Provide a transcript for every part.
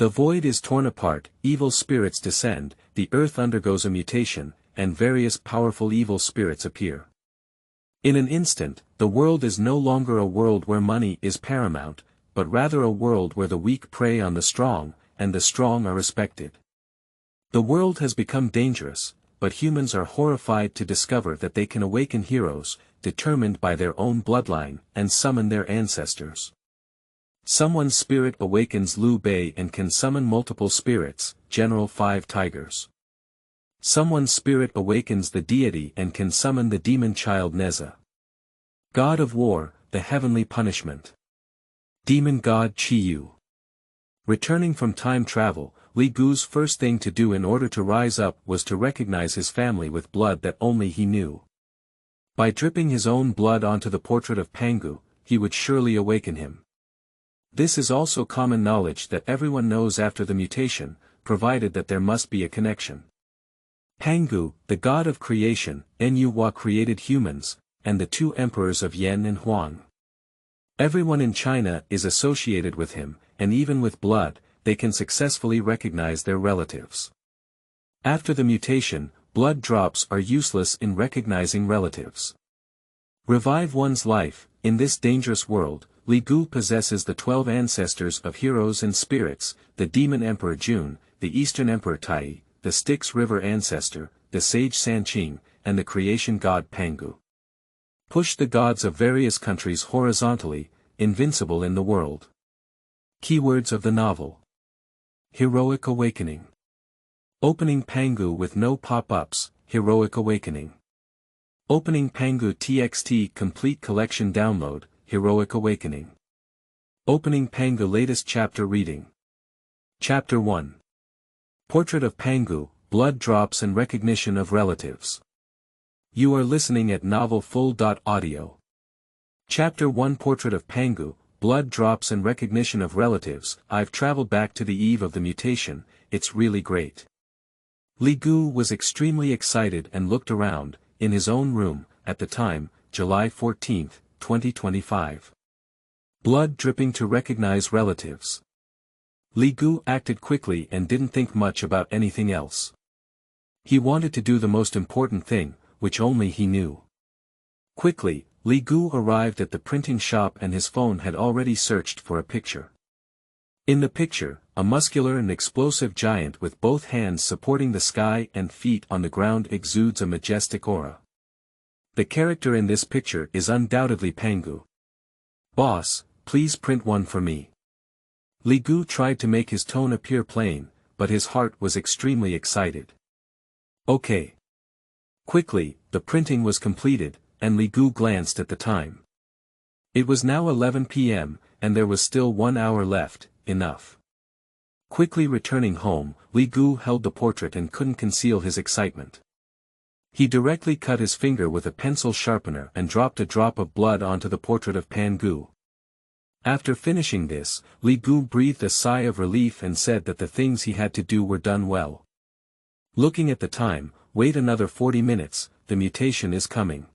The void is torn apart, evil spirits descend, the earth undergoes a mutation, and various powerful evil spirits appear. In an instant, the world is no longer a world where money is paramount, but rather a world where the weak prey on the strong, and the strong are respected. The world has become dangerous, but humans are horrified to discover that they can awaken heroes, determined by their own bloodline, and summon their ancestors. Someone's spirit awakens Liu Bei and can summon multiple spirits, General 5 Tigers. Someone's spirit awakens the deity and can summon the demon child Neza. God of War, the heavenly punishment. Demon god Qiyu. Returning from time travel, Li Gu's first thing to do in order to rise up was to recognize his family with blood that only he knew. By dripping his own blood onto the portrait of Pangu, he would surely awaken him. This is also common knowledge that everyone knows after the mutation, provided that there must be a connection. Pangu, the god of creation, Enyu created humans, and the two emperors of Yan and Huang. Everyone in China is associated with him, and even with blood, they can successfully recognize their relatives. After the mutation, blood drops are useless in recognizing relatives. Revive one's life. In this dangerous world, Li Gu possesses the 12 ancestors of heroes and spirits, the demon emperor Jun, the eastern emperor Taiyi, the Styx river ancestor, the sage Sanqing, and the creation god Pangu. Push the gods of various countries horizontally, invincible in the world. Keywords of the novel. Heroic awakening. Opening Pangu with no pop-ups, heroic awakening. Opening Pangu TXT complete collection download, heroic awakening. Opening Pangu latest chapter reading. Chapter 1. Portrait of Pangu, blood drops and recognition of relatives. You are listening at novelfull.audio. Chapter 1 Portrait of Pangu, blood drops and recognition of relatives. I've traveled back to the eve of the mutation, it's really great. Li Gu was extremely excited and looked around, in his own room, at the time, July 14, 2025. Blood dripping to recognize relatives. Li Gu acted quickly and didn't think much about anything else. He wanted to do the most important thing, which only he knew. Quickly, Li Gu arrived at the printing shop and his phone had already searched for a picture. In the picture, a muscular and explosive giant with both hands supporting the sky and feet on the ground exudes a majestic aura. The character in this picture is undoubtedly Pangu. Boss, please print one for me. Li Gu tried to make his tone appear plain, but his heart was extremely excited. Okay. Quickly, the printing was completed, and Li Gu glanced at the time. It was now 11 p.m., and there was still 1 hour left. Enough. Quickly returning home, Li Gu held the portrait and couldn't conceal his excitement. He directly cut his finger with a pencil sharpener and dropped a drop of blood onto the portrait of Pangu. After finishing this, Li Gu breathed a sigh of relief and said that the things he had to do were done well. Looking at the time, wait another 40 minutes, the mutation is coming.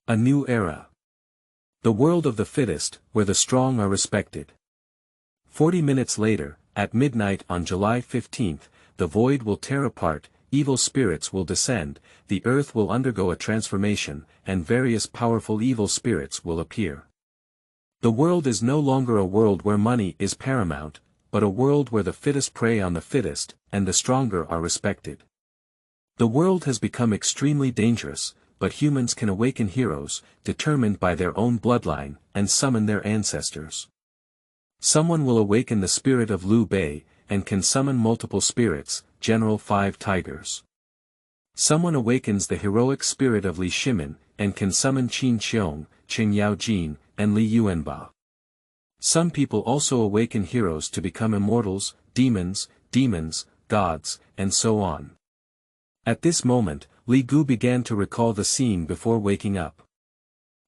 A new era. The world of the fittest, where the strong are respected. 40 minutes later, at midnight on July 15, the void will tear apart, evil spirits will descend, the earth will undergo a transformation, and various powerful evil spirits will appear. The world is no longer a world where money is paramount, but a world where the fittest prey on the fittest, and the stronger are respected. The world has become extremely dangerous, but humans can awaken heroes, determined by their own bloodline, and summon their ancestors. Someone will awaken the spirit of Liu Bei, and can summon multiple spirits, General 5 Tigers. Someone awakens the heroic spirit of Li Shimin, and can summon Qin Qiong, Qing Yaojin, and Li Yuanba. Some people also awaken heroes to become immortals, demons, gods, and so on. At this moment, Li Gu began to recall the scene before waking up.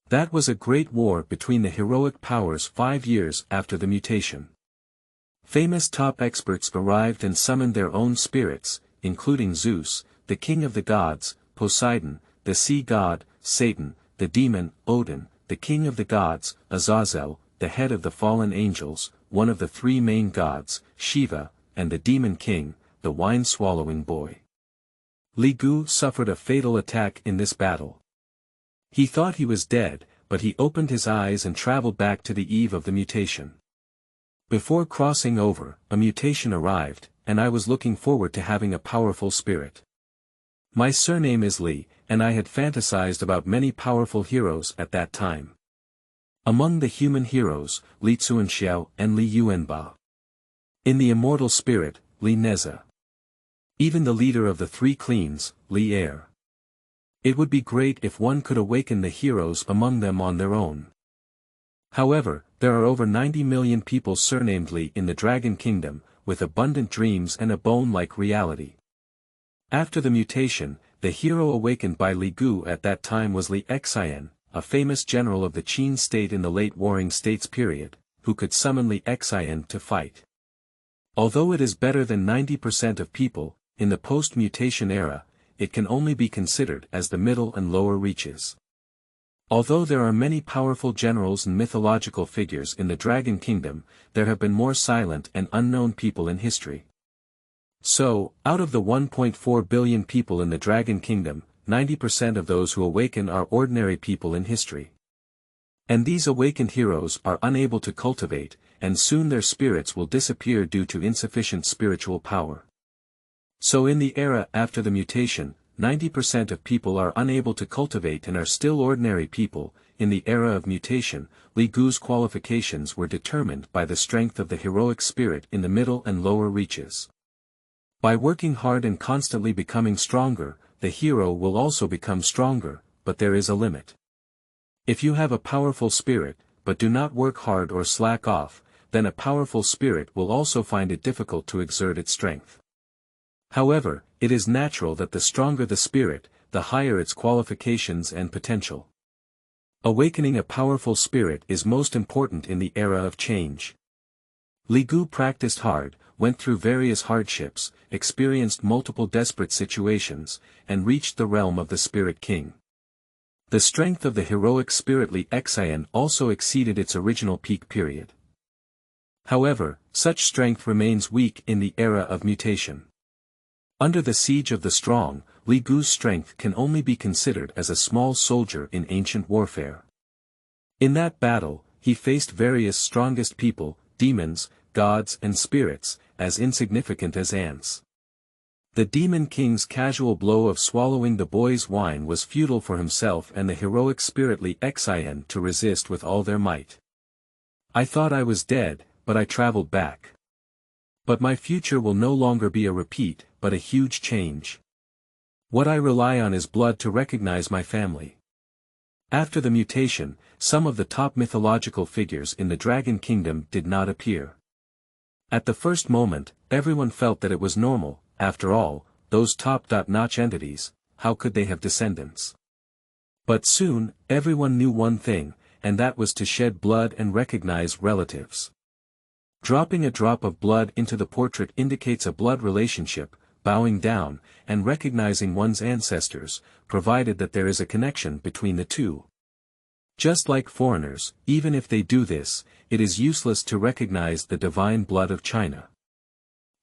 That was a great war between the heroic powers 5 years after the mutation. Famous top experts arrived and summoned their own spirits, including Zeus, the king of the gods, Poseidon, the sea god, Satan, the demon, Odin, the king of the gods, Azazel, the head of the fallen angels, one of the three main gods, Shiva, and the demon king, the wine-swallowing boy. Li Gu suffered a fatal attack in this battle. He thought he was dead, but he opened his eyes and traveled back to the eve of the mutation. Before crossing over, a mutation arrived, and I was looking forward to having a powerful spirit. My surname is Li, and I had fantasized about many powerful heroes at that time. Among the human heroes, Li Zuanxiao and Li Yuanba. In the immortal spirit, Li Neza. Even the leader of the three cleans, Li Er. It would be great if one could awaken the heroes among them on their own. However, there are over 90 million people surnamed Li in the Dragon Kingdom, with abundant dreams and a bone-like reality. After the mutation, the hero awakened by Li Gu at that time was Li Xian, a famous general of the Qin state in the late Warring States period, who could summon Li Xian to fight. Although it is better than 90% of people, in the post-mutation era, it can only be considered as the middle and lower reaches. Although there are many powerful generals and mythological figures in the Dragon Kingdom, there have been more silent and unknown people in history. So, out of the 1.4 billion people in the Dragon Kingdom, 90% of those who awaken are ordinary people in history. And these awakened heroes are unable to cultivate, and soon their spirits will disappear due to insufficient spiritual power. So in the era after the mutation, 90% of people are unable to cultivate and are still ordinary people. In the era of mutation, Li Gu's qualifications were determined by the strength of the heroic spirit in the middle and lower reaches. By working hard and constantly becoming stronger, the hero will also become stronger, but there is a limit. If you have a powerful spirit, but do not work hard or slack off, then a powerful spirit will also find it difficult to exert its strength. However, it is natural that the stronger the spirit, the higher its qualifications and potential. Awakening a powerful spirit is most important in the era of change. Li Gu practiced hard, went through various hardships, experienced multiple desperate situations, and reached the realm of the Spirit King. The strength of the heroic spirit Li Xian also exceeded its original peak period. However, such strength remains weak in the era of mutation. Under the siege of the strong, Li Gu's strength can only be considered as a small soldier in ancient warfare. In that battle, he faced various strongest people, demons, gods and spirits, as insignificant as ants. The demon king's casual blow of swallowing the boy's wine was futile for himself and the heroic spirit Li Xian to resist with all their might. I thought I was dead, but I traveled back. But my future will no longer be a repeat, but a huge change. What I rely on is blood to recognize my family. After the mutation, some of the top mythological figures in the Dragon Kingdom did not appear. At the first moment, everyone felt that it was normal. After all, those top-notch entities, how could they have descendants? But soon, everyone knew one thing, and that was to shed blood and recognize relatives. Dropping a drop of blood into the portrait indicates a blood relationship, bowing down, and recognizing one's ancestors, provided that there is a connection between the two. Just like foreigners, even if they do this, it is useless to recognize the divine blood of China.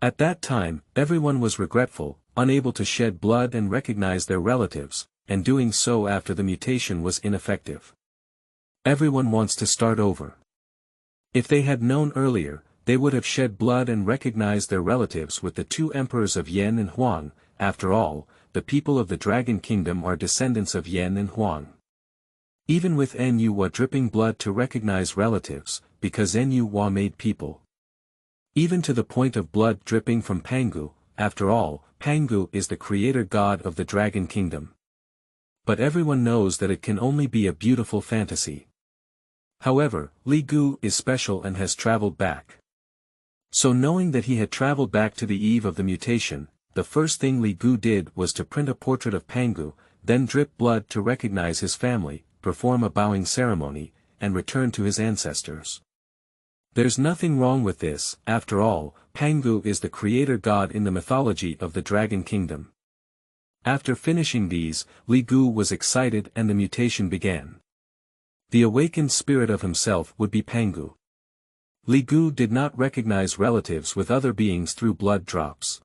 At that time, everyone was regretful, unable to shed blood and recognize their relatives, and doing so after the mutation was ineffective. Everyone wants to start over. If they had known earlier, they would have shed blood and recognized their relatives with the two emperors of Yan and Huang. After all, the people of the Dragon Kingdom are descendants of Yan and Huang. Even with Nuwa dripping blood to recognize relatives, because Nuwa made people. Even to the point of blood dripping from Pangu. After all, Pangu is the creator god of the Dragon Kingdom. But everyone knows that it can only be a beautiful fantasy. However, Li Gu is special and has traveled back. So knowing that he had traveled back to the eve of the mutation, the first thing Li Gu did was to print a portrait of Pangu, then drip blood to recognize his family, perform a bowing ceremony, and return to his ancestors. There's nothing wrong with this. After all, Pangu is the creator god in the mythology of the Dragon Kingdom. After finishing these, Li Gu was excited and the mutation began. The awakened spirit of himself would be Pangu. Li Gu did not recognize relatives with other beings through blood drops.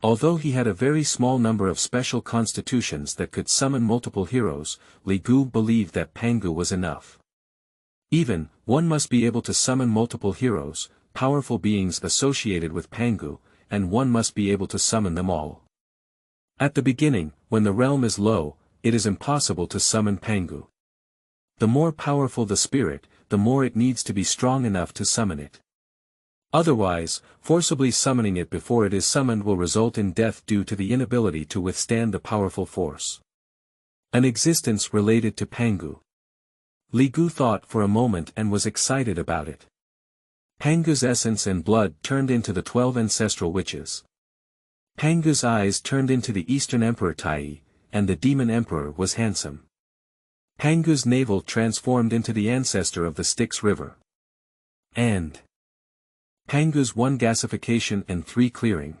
Although he had a very small number of special constitutions that could summon multiple heroes, Li Gu believed that Pangu was enough. Even, one must be able to summon multiple heroes, powerful beings associated with Pangu, and one must be able to summon them all. At the beginning, when the realm is low, it is impossible to summon Pangu. The more powerful the spirit, the more it needs to be strong enough to summon it. Otherwise, forcibly summoning it before it is summoned will result in death due to the inability to withstand the powerful force. An existence related to Pangu. Li Gu thought for a moment and was excited about it. Pangu's essence and blood turned into the 12 ancestral witches. Pangu's eyes turned into the Eastern Emperor Taiyi, and the Demon Emperor was handsome. Pangu's navel transformed into the ancestor of the Styx River. And Pangu's 1 gasification and 3 clearing.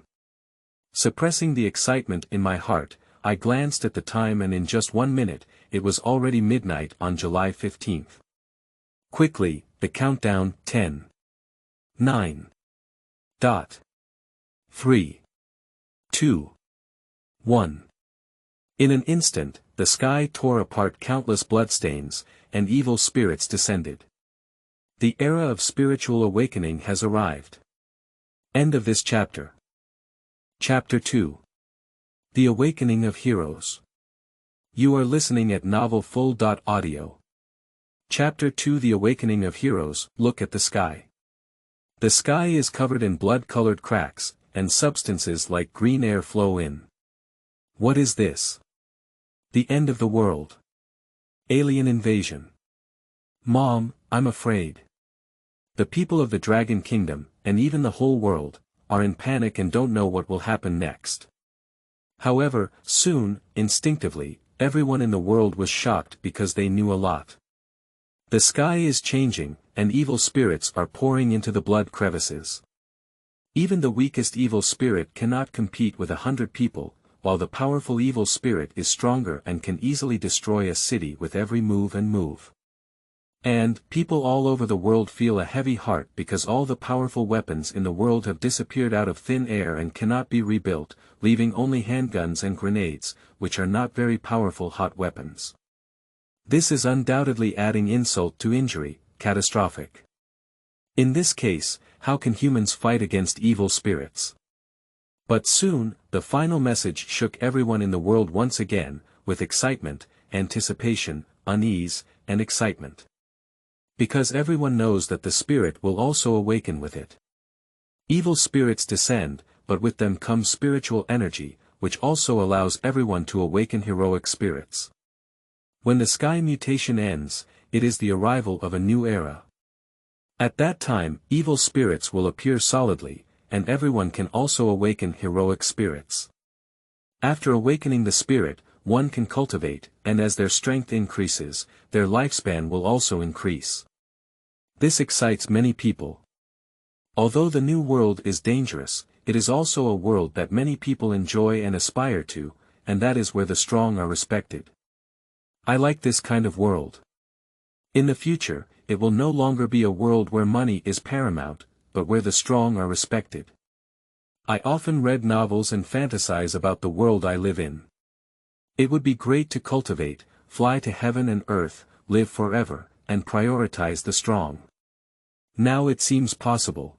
Suppressing the excitement in my heart, I glanced at the time and in just 1 minute, it was already midnight on July 15th. Quickly, the countdown, 10. 9. 3. 2. 1. In an instant, the sky tore apart, countless bloodstains, and evil spirits descended. The era of spiritual awakening has arrived. End of this chapter. Chapter 2. The Awakening of Heroes. You are listening at novelfull.audio. Chapter 2. The Awakening of Heroes. Look at the sky. The sky is covered in blood-colored cracks, and substances like green air flow in. What is this? The end of the world. Alien invasion. Mom, I'm afraid. The people of the Dragon Kingdom, and even the whole world, are in panic and don't know what will happen next. However, soon, instinctively, everyone in the world was shocked because they knew a lot. The sky is changing, and evil spirits are pouring into the blood crevices. Even the weakest evil spirit cannot compete with 100 people, while the powerful evil spirit is stronger and can easily destroy a city with every move. And, people all over the world feel a heavy heart because all the powerful weapons in the world have disappeared out of thin air and cannot be rebuilt, leaving only handguns and grenades, which are not very powerful hot weapons. This is undoubtedly adding insult to injury, catastrophic. In this case, how can humans fight against evil spirits? But soon, the final message shook everyone in the world once again, with excitement, anticipation, unease, and excitement. Because everyone knows that the spirit will also awaken with it. Evil spirits descend, but with them comes spiritual energy, which also allows everyone to awaken heroic spirits. When the sky mutation ends, it is the arrival of a new era. At that time, evil spirits will appear solidly, and everyone can also awaken heroic spirits. After awakening the spirit, one can cultivate, and as their strength increases, their lifespan will also increase. This excites many people. Although the new world is dangerous, it is also a world that many people enjoy and aspire to, and that is where the strong are respected. I like this kind of world. In the future, it will no longer be a world where money is paramount, but where the strong are respected. I often read novels and fantasize about the world I live in. It would be great to cultivate, fly to heaven and earth, live forever, and prioritize the strong. Now it seems possible.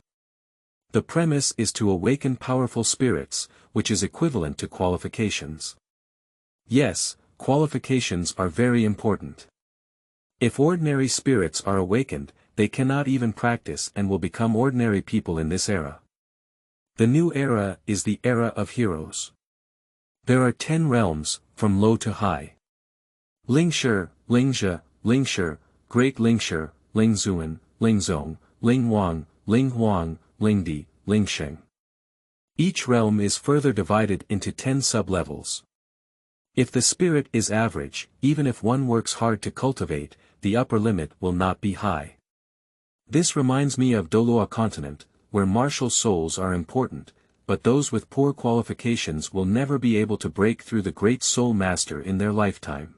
The premise is to awaken powerful spirits, which is equivalent to qualifications. Yes, qualifications are very important. If ordinary spirits are awakened, they cannot even practice and will become ordinary people in this era. The new era is the era of heroes. There are 10 realms, from low to high. Lingshi, Lingzhe, Lingshi, Great Lingshi, Lingzuan, Lingzong, Lingwang, Linghuang, Lingdi, Lingsheng. Each realm is further divided into 10 sub-levels. If the spirit is average, even if one works hard to cultivate, the upper limit will not be high. This reminds me of Dolua continent, where martial souls are important, but those with poor qualifications will never be able to break through the great soul master in their lifetime.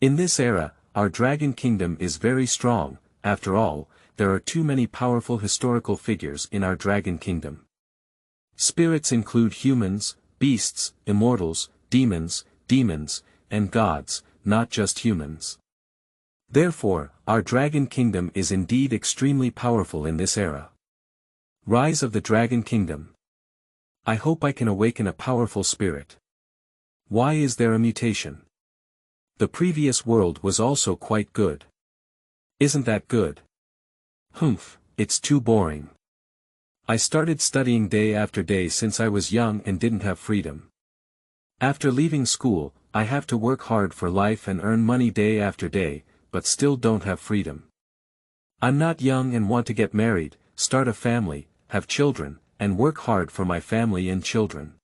In this era, our dragon kingdom is very strong. After all, there are too many powerful historical figures in our dragon kingdom. Spirits include humans, beasts, immortals, demons, and gods, not just humans. Therefore, our dragon kingdom is indeed extremely powerful in this era. Rise of the Dragon Kingdom. I hope I can awaken a powerful spirit. Why is there a mutation? The previous world was also quite good. Isn't that good? Humph, it's too boring. I started studying day after day since I was young and didn't have freedom. After leaving school, I have to work hard for life and earn money day after day, but still don't have freedom. I'm not young and want to get married, start a family, have children, and work hard for my family and children.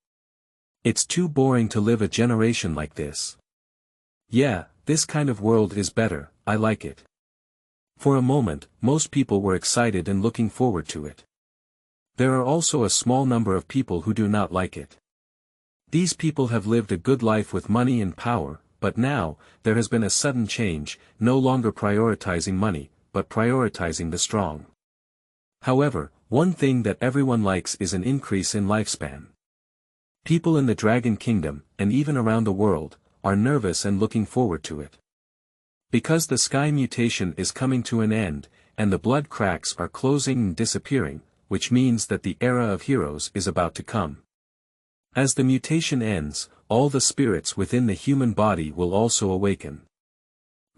It's too boring to live a generation like this. Yeah, this kind of world is better, I like it. For a moment, most people were excited and looking forward to it. There are also a small number of people who do not like it. These people have lived a good life with money and power, but now, there has been a sudden change, no longer prioritizing money, but prioritizing the strong. However, one thing that everyone likes is an increase in lifespan. People in the Dragon Kingdom, and even around the world, are nervous and looking forward to it. Because the sky mutation is coming to an end, and the blood cracks are closing and disappearing, which means that the era of heroes is about to come. As the mutation ends, all the spirits within the human body will also awaken.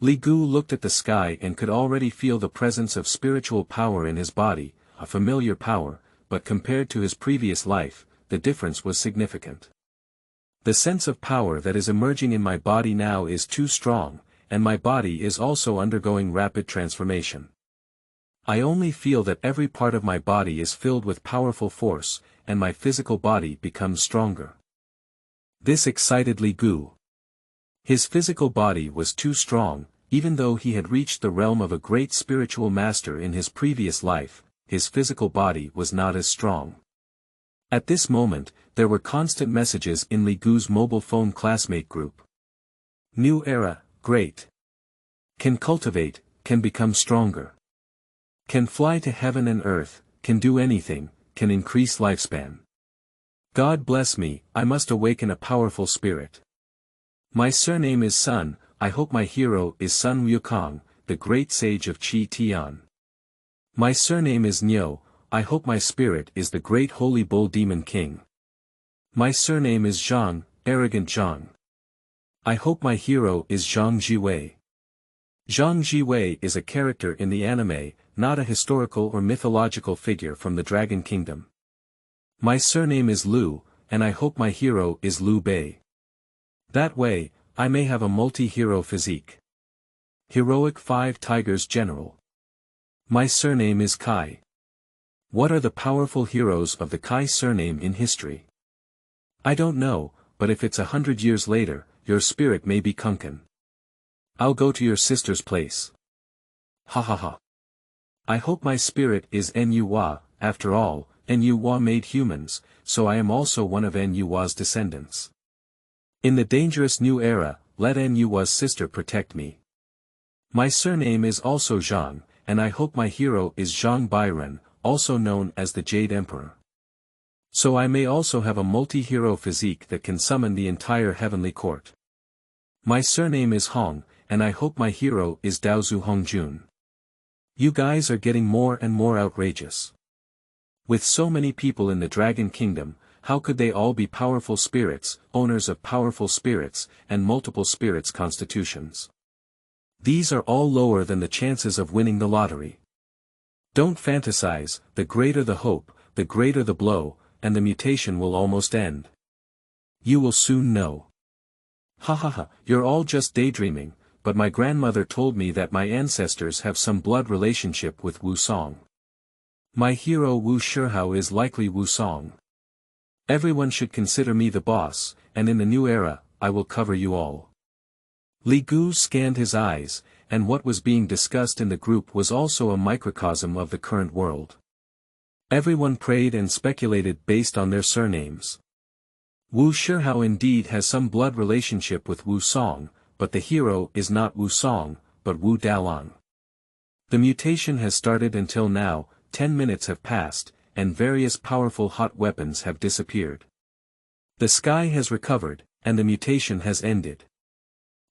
Li Gu looked at the sky and could already feel the presence of spiritual power in his body, a familiar power, but compared to his previous life, the difference was significant. The sense of power that is emerging in my body now is too strong, and my body is also undergoing rapid transformation. I only feel that every part of my body is filled with powerful force, and my physical body becomes stronger. This excited Li Gu. His physical body was too strong, even though he had reached the realm of a great spiritual master in his previous life, his physical body was not as strong. At this moment, there were constant messages in Li Gu's mobile phone classmate group. New era, great. Can cultivate, can become stronger. Can fly to heaven and earth, can do anything, can increase lifespan. God bless me, I must awaken a powerful spirit. My surname is Sun, I hope my hero is Sun Wukong, the great sage of Qi Tian. My surname is Niu, I hope my spirit is the great holy bull demon king. My surname is Zhang, arrogant Zhang. I hope my hero is Zhang Jiwei. Zhang Jiwei is a character in the anime, not a historical or mythological figure from the Dragon Kingdom. My surname is Liu, and I hope my hero is Liu Bei. That way, I may have a multi-hero physique. Heroic 5 Tigers General. My surname is Kai. What are the powerful heroes of the Kai surname in history? I don't know, but if it's 100 years later, your spirit may be Kunken. I'll go to your sister's place. Ha ha ha. I hope my spirit is Nuwa, after all, Nuwa made humans, so I am also one of Nuwa's descendants. In the dangerous new era, let Nuwa's sister protect me. My surname is also Zhang, and I hope my hero is Zhang Bairen, also known as the Jade Emperor. So I may also have a multi-hero physique that can summon the entire heavenly court. My surname is Hong, and I hope my hero is Daozu Hongjun. You guys are getting more and more outrageous. With so many people in the Dragon Kingdom, how could they all be powerful spirits, owners of powerful spirits, and multiple spirits constitutions? These are all lower than the chances of winning the lottery. Don't fantasize, the greater the hope, the greater the blow, and the mutation will almost end. You will soon know. Ha ha ha, you're all just daydreaming, but my grandmother told me that my ancestors have some blood relationship with Wu Song. My hero Wu Shihao is likely Wu Song. Everyone should consider me the boss, and in the new era, I will cover you all. Li Gu scanned his eyes, and what was being discussed in the group was also a microcosm of the current world. Everyone prayed and speculated based on their surnames. Wu Shihao indeed has some blood relationship with Wu Song, but the hero is not Wu Song, but Wu Dalang. The mutation has started. Until now, 10 minutes have passed, and various powerful hot weapons have disappeared. The sky has recovered, and the mutation has ended.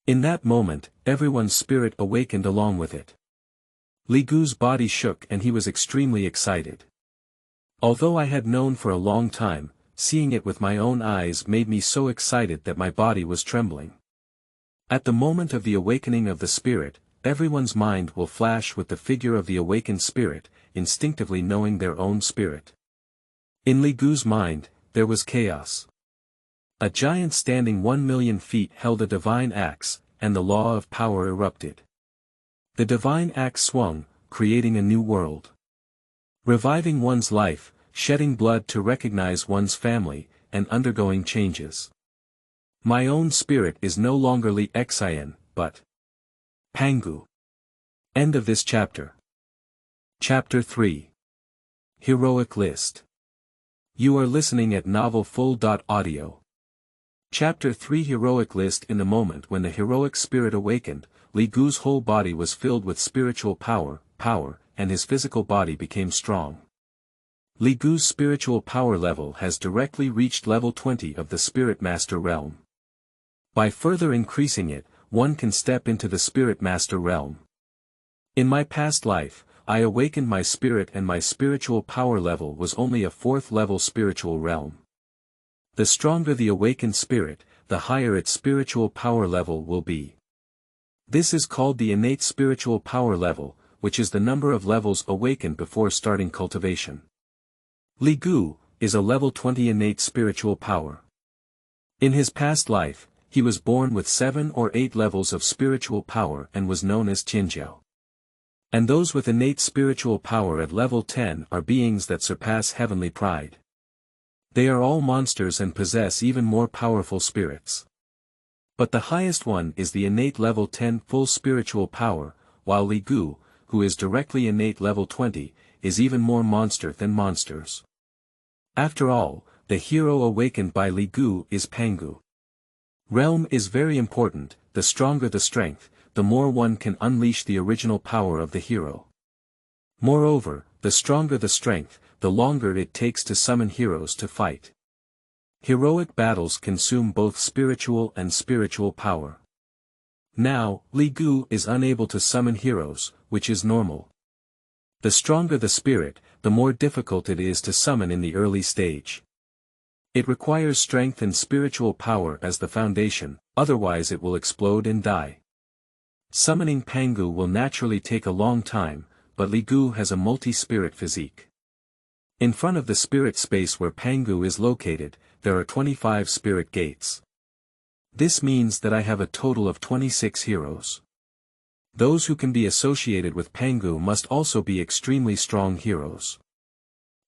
In that moment, everyone's spirit awakened along with it. Li Gu's body shook and he was extremely excited. Although I had known for a long time, seeing it with my own eyes made me so excited that my body was trembling. At the moment of the awakening of the spirit, everyone's mind will flash with the figure of the awakened spirit, instinctively knowing their own spirit. In Li Gu's mind, there was chaos. A giant standing 1,000,000 feet held a divine axe, and the law of power erupted. The divine axe swung, creating a new world. Reviving one's life, shedding blood to recognize one's family, and undergoing changes. My own spirit is no longer Li Xian, but Pangu. End of this chapter. Chapter 3. Heroic List. You are listening at novelfull.audio. Chapter 3 Heroic List. In the moment when the heroic spirit awakened, Li Gu's whole body was filled with spiritual power, and his physical body became strong. Li Gu's spiritual power level has directly reached level 20 of the Spirit Master realm. By further increasing it, one can step into the Spirit Master realm. In my past life, I awakened my spirit and my spiritual power level was only a 4th level spiritual realm. The stronger the awakened spirit, the higher its spiritual power level will be. This is called the innate spiritual power level, which is the number of levels awakened before starting cultivation. Li Gu is a level 20 innate spiritual power. In his past life, he was born with 7 or 8 levels of spiritual power and was known as Qinjiao. And those with innate spiritual power at level 10 are beings that surpass heavenly pride. They are all monsters and possess even more powerful spirits. But the highest one is the innate level 10 full spiritual power, while Li Gu, who is directly innate level 20, is even more monster than monsters. After all, the hero awakened by Li Gu is Pangu. Realm is very important. The stronger the strength, the more one can unleash the original power of the hero. Moreover, the stronger the strength, the longer it takes to summon heroes to fight. Heroic battles consume both spiritual and spiritual power. Now, Li Gu is unable to summon heroes, which is normal. The stronger the spirit, the more difficult it is to summon in the early stage. It requires strength and spiritual power as the foundation, otherwise it will explode and die. Summoning Pangu will naturally take a long time, but Li Gu has a multi-spirit physique. In front of the spirit space where Pangu is located, there are 25 spirit gates. This means that I have a total of 26 heroes. Those who can be associated with Pangu must also be extremely strong heroes.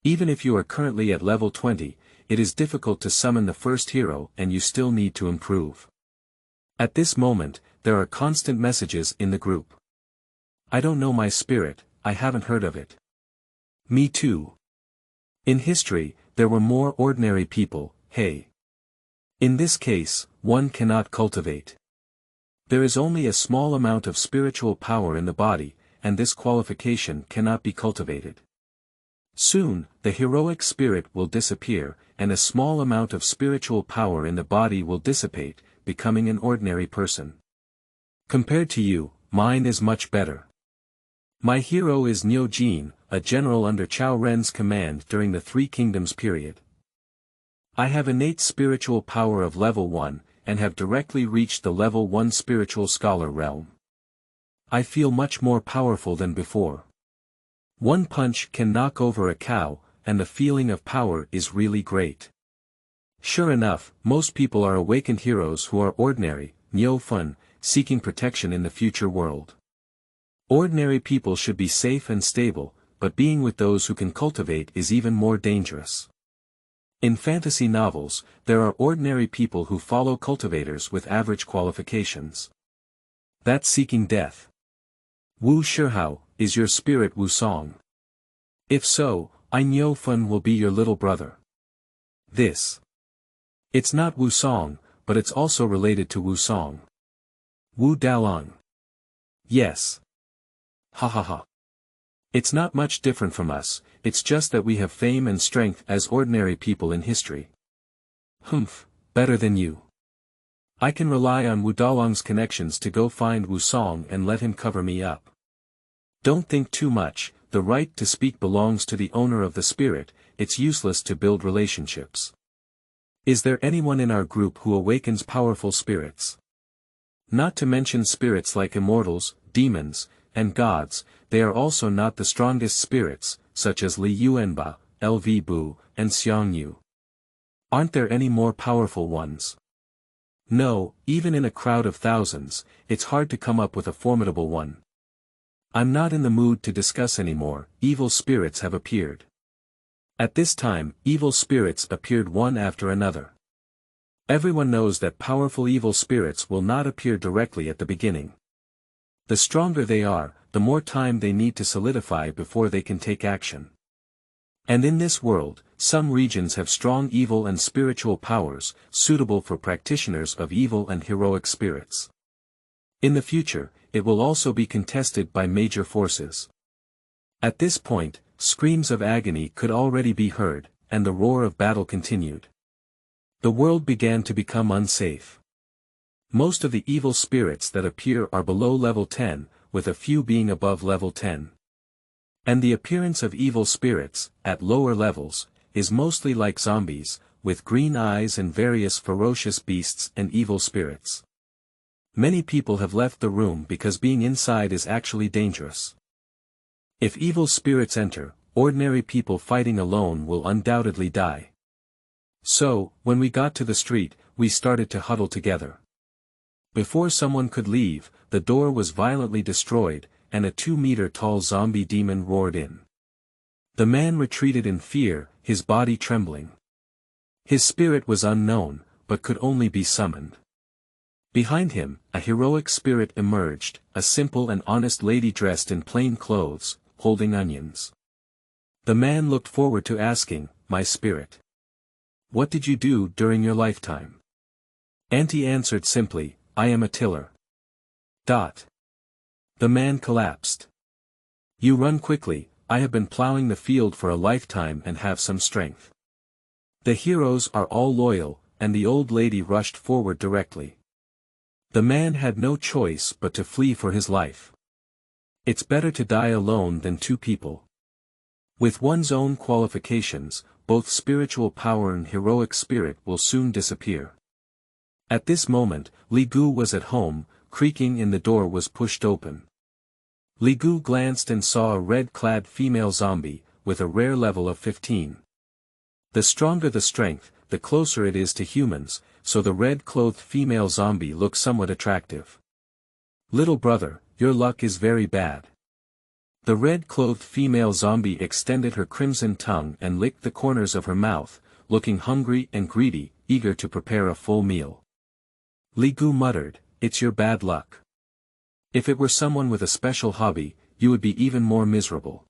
Even if you are currently at level 20, it is difficult to summon the first hero and you still need to improve. At this moment, there are constant messages in the group. I don't know my spirit, I haven't heard of it. Me too. In history, there were more ordinary people, hey. In this case, one cannot cultivate. There is only a small amount of spiritual power in the body, and this qualification cannot be cultivated. Soon, the heroic spirit will disappear, and a small amount of spiritual power in the body will dissipate, becoming an ordinary person. Compared to you, mine is much better. My hero is Niu Jin, a general under Cao Ren's command during the Three Kingdoms period. I have innate spiritual power of level 1, and have directly reached the level 1 spiritual scholar realm. I feel much more powerful than before. One punch can knock over a cow, and the feeling of power is really great. Sure enough, most people are awakened heroes who are ordinary, Niu Fun, seeking protection in the future world. Ordinary people should be safe and stable, but being with those who can cultivate is even more dangerous. In fantasy novels, there are ordinary people who follow cultivators with average qualifications. That's seeking death. Wu Shihao, is your spirit Wu Song? If so, I Niu Fun will be your little brother. This. It's not Wu Song, but it's also related to Wu Song. Wu Dalang. Yes. Ha ha ha. It's not much different from us, it's just that we have fame and strength as ordinary people in history. Humph, better than you. I can rely on Wu Dalong's connections to go find Wu Song and let him cover me up. Don't think too much, the right to speak belongs to the owner of the spirit, it's useless to build relationships. Is there anyone in our group who awakens powerful spirits? Not to mention spirits like immortals, demons, and gods, they are also not the strongest spirits, such as Li Yuanba, LV Bu, and Xiang Yu. Aren't there any more powerful ones? No, even in a crowd of thousands, it's hard to come up with a formidable one. I'm not in the mood to discuss anymore, evil spirits have appeared. At this time, evil spirits appeared one after another. Everyone knows that powerful evil spirits will not appear directly at the beginning. The stronger they are, the more time they need to solidify before they can take action. And in this world, some regions have strong evil and spiritual powers, suitable for practitioners of evil and heroic spirits. In the future, it will also be contested by major forces. At this point, screams of agony could already be heard, and the roar of battle continued. The world began to become unsafe. Most of the evil spirits that appear are below level 10, with a few being above level 10. And the appearance of evil spirits, at lower levels, is mostly like zombies, with green eyes and various ferocious beasts and evil spirits. Many people have left the room because being inside is actually dangerous. If evil spirits enter, ordinary people fighting alone will undoubtedly die. So, when we got to the street, we started to huddle together. Before someone could leave, the door was violently destroyed, and a 2-meter-tall zombie demon roared in. The man retreated in fear, his body trembling. His spirit was unknown, but could only be summoned. Behind him, a heroic spirit emerged, a simple and honest lady dressed in plain clothes, holding onions. The man looked forward to asking, "My spirit, what did you do during your lifetime?" Auntie answered simply, "I am a tiller." The man collapsed. "You run quickly, I have been plowing the field for a lifetime and have some strength." The heroes are all loyal, and the old lady rushed forward directly. The man had no choice but to flee for his life. It's better to die alone than two people. With one's own qualifications, both spiritual power and heroic spirit will soon disappear. At this moment, Li Gu was at home, creaking and the door was pushed open. Li Gu glanced and saw a red-clad female zombie, with a rare level of 15. The stronger the strength, the closer it is to humans, so the red-clothed female zombie looks somewhat attractive. "Little brother, your luck is very bad." The red-clothed female zombie extended her crimson tongue and licked the corners of her mouth, looking hungry and greedy, eager to prepare a full meal. Li Gu muttered, "It's your bad luck. If it were someone with a special hobby, you would be even more miserable."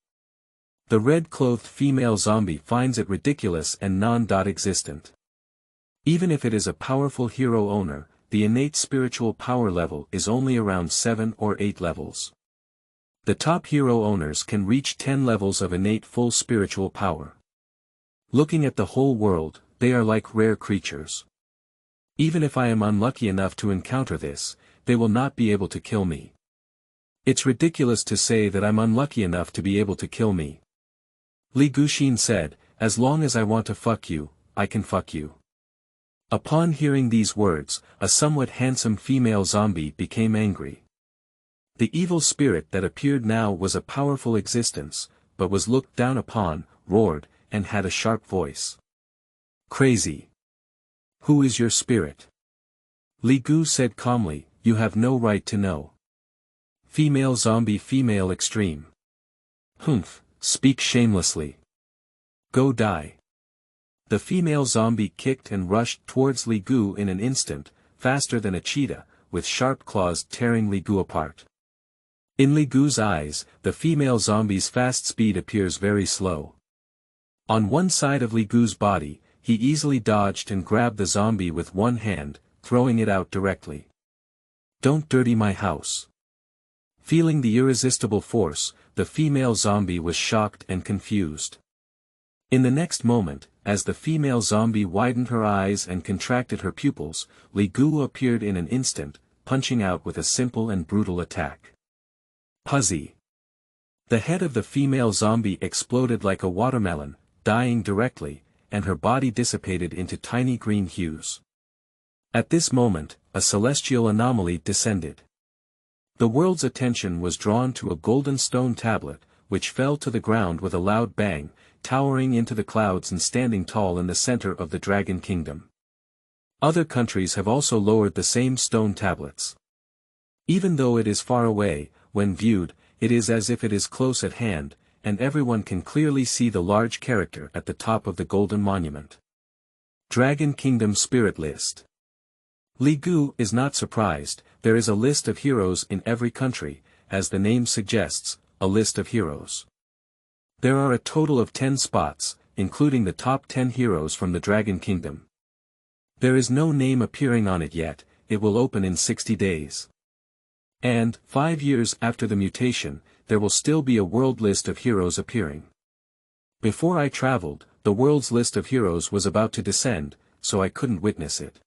The red-clothed female zombie finds it ridiculous and non-existent. Even if it is a powerful hero owner, the innate spiritual power level is only around 7 or 8 levels. The top hero owners can reach 10 levels of innate full spiritual power. Looking at the whole world, they are like rare creatures. Even if I am unlucky enough to encounter this, they will not be able to kill me. It's ridiculous to say that I'm unlucky enough to be able to kill me. Li Guxin said, "As long as I want to fuck you, I can fuck you." Upon hearing these words, a somewhat handsome female zombie became angry. The evil spirit that appeared now was a powerful existence, but was looked down upon, roared, and had a sharp voice. "Crazy. Who is your spirit?" Li Gu said calmly, "You have no right to know." Female zombie, female extreme. "Humph, speak shamelessly. Go die." The female zombie kicked and rushed towards Li Gu in an instant, faster than a cheetah, with sharp claws tearing Li Gu apart. In Li Gu's eyes, the female zombie's fast speed appears very slow. On one side of Li Gu's body, he easily dodged and grabbed the zombie with one hand, throwing it out directly. "Don't dirty my house." Feeling the irresistible force, the female zombie was shocked and confused. In the next moment, as the female zombie widened her eyes and contracted her pupils, Li Gu appeared in an instant, punching out with a simple and brutal attack. Puzzy. The head of the female zombie exploded like a watermelon, dying directly, and her body dissipated into tiny green hues. At this moment, a celestial anomaly descended. The world's attention was drawn to a golden stone tablet, which fell to the ground with a loud bang, towering into the clouds and standing tall in the center of the Dragon Kingdom. Other countries have also lowered the same stone tablets. Even though it is far away, when viewed, it is as if it is close at hand, and everyone can clearly see the large character at the top of the golden monument. Dragon Kingdom Spirit List. Li Gu is not surprised. There is a list of heroes in every country, as the name suggests, a list of heroes. There are a total of 10 spots, including the top 10 heroes from the Dragon Kingdom. There is no name appearing on it yet, it will open in 60 days. And, 5 years after the mutation, there will still be a world list of heroes appearing. Before I traveled, the world's list of heroes was about to descend, so I couldn't witness it.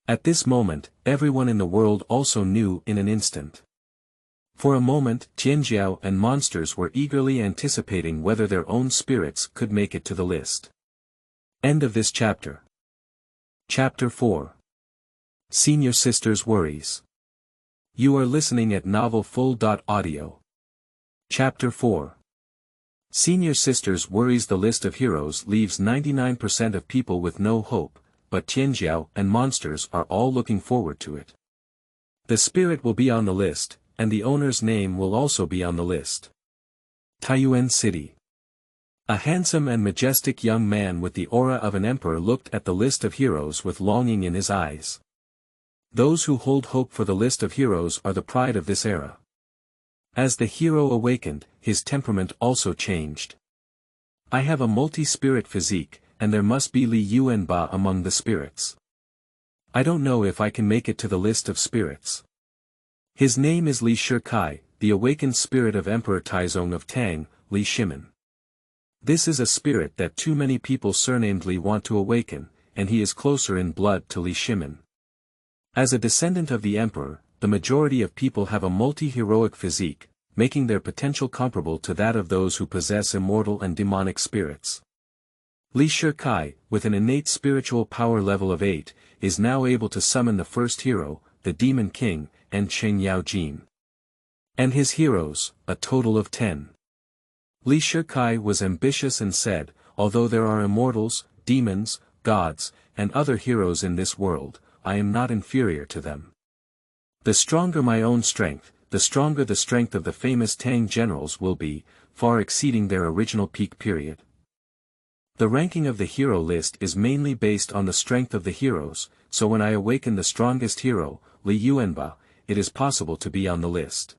At this moment, everyone in the world also knew in an instant. For a moment, Tianjiao and monsters were eagerly anticipating whether their own spirits could make it to the list. End of this chapter. Chapter 4. Senior Sister's Worries. You are listening at novelfull.audio. Chapter 4. Senior Sister's Worries. The list of heroes leaves 99% of people with no hope, but Tianjiao and monsters are all looking forward to it. The spirit will be on the list, and the owner's name will also be on the list. Taiyuan City. A handsome and majestic young man with the aura of an emperor looked at the list of heroes with longing in his eyes. Those who hold hope for the list of heroes are the pride of this era. As the hero awakened, his temperament also changed. I have a multi-spirit physique, and there must be Li Yuanba among the spirits. I don't know if I can make it to the list of spirits. His name is Li Shikai, the awakened spirit of Emperor Taizong of Tang, Li Shimin. This is a spirit that too many people surnamed Li want to awaken, and he is closer in blood to Li Shimin. As a descendant of the emperor, the majority of people have a multi-heroic physique, making their potential comparable to that of those who possess immortal and demonic spirits. Li Shikai, with an innate spiritual power level of 8, is now able to summon the first hero, the Demon King, and Cheng Yao Jin. And his heroes, a total of 10. Li Shikai was ambitious and said, although there are immortals, demons, gods, and other heroes in this world, I am not inferior to them. The stronger my own strength, the stronger the strength of the famous Tang generals will be, far exceeding their original peak period. The ranking of the hero list is mainly based on the strength of the heroes, so when I awaken the strongest hero, Li Yuanba, it is possible to be on the list.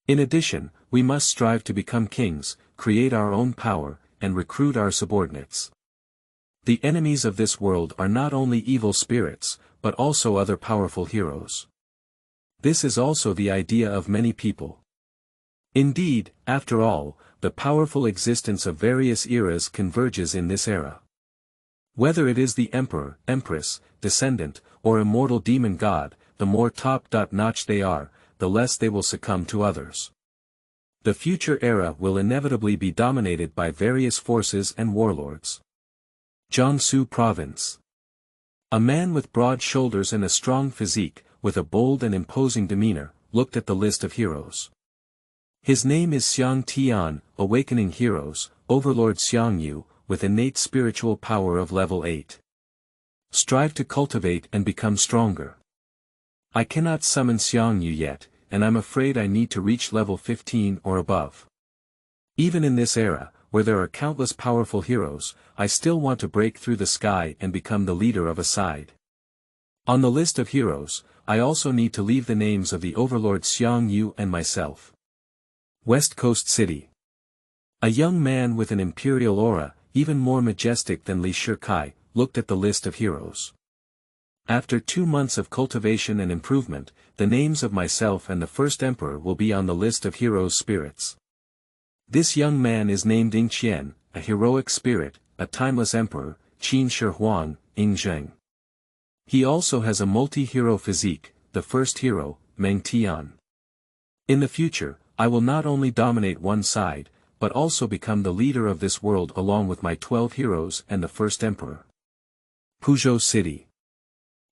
In addition, we must strive to become kings, create our own power, and recruit our subordinates. The enemies of this world are not only evil spirits, but also other powerful heroes. This is also the idea of many people. Indeed, after all, the powerful existence of various eras converges in this era. Whether it is the emperor, empress, descendant, or immortal demon god, the more top-notch they are, the less they will succumb to others. The future era will inevitably be dominated by various forces and warlords. Jiangsu Province. A man with broad shoulders and a strong physique, with a bold and imposing demeanor, looked at the list of heroes. His name is Xiang Tian, Awakening Heroes, Overlord Xiang Yu, with innate spiritual power of level 8. Strive to cultivate and become stronger. I cannot summon Xiang Yu yet, and I'm afraid I need to reach level 15 or above. Even in this era, where there are countless powerful heroes, I still want to break through the sky and become the leader of a side. On the list of heroes, I also need to leave the names of the Overlord Xiang Yu and myself. West Coast City. A young man with an imperial aura, even more majestic than Li Shikai, looked at the list of heroes. After 2 months of cultivation and improvement, the names of myself and the first emperor will be on the list of heroes' spirits. This young man is named Ying Qian, a heroic spirit, a timeless emperor, Qin Shi Huang, Ying Zheng. He also has a multi-hero physique, the first hero, Meng Tian. In the future, I will not only dominate one side, but also become the leader of this world along with my 12 heroes and the first emperor. Puzhou City.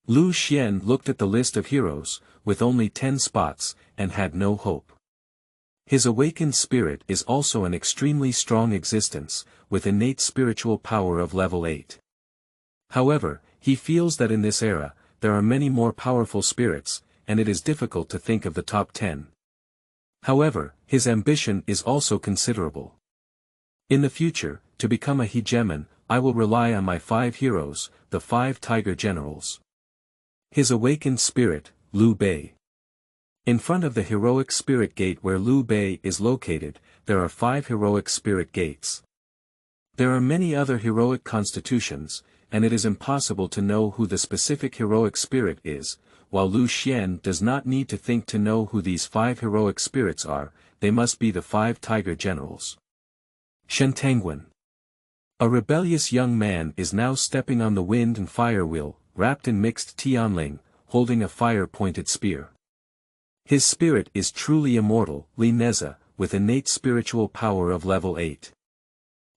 Lu Xian looked at the list of heroes, with only 10 spots, and had no hope. His awakened spirit is also an extremely strong existence, with innate spiritual power of level 8. However, he feels that in this era, there are many more powerful spirits, and it is difficult to think of the top 10. However, his ambition is also considerable. In the future, to become a hegemon, I will rely on my 5 heroes, the 5 tiger generals. His awakened spirit, Liu Bei. In front of the heroic spirit gate where Liu Bei is located, there are 5 heroic spirit gates. There are many other heroic constitutions, and it is impossible to know who the specific heroic spirit is, while Lu Xian does not need to think to know who these 5 heroic spirits are, they must be the 5 tiger generals. Shentangwen. A rebellious young man is now stepping on the wind and fire wheel, wrapped in mixed Tianling, holding a fire-pointed spear. His spirit is truly immortal, Li Neza, with innate spiritual power of level 8.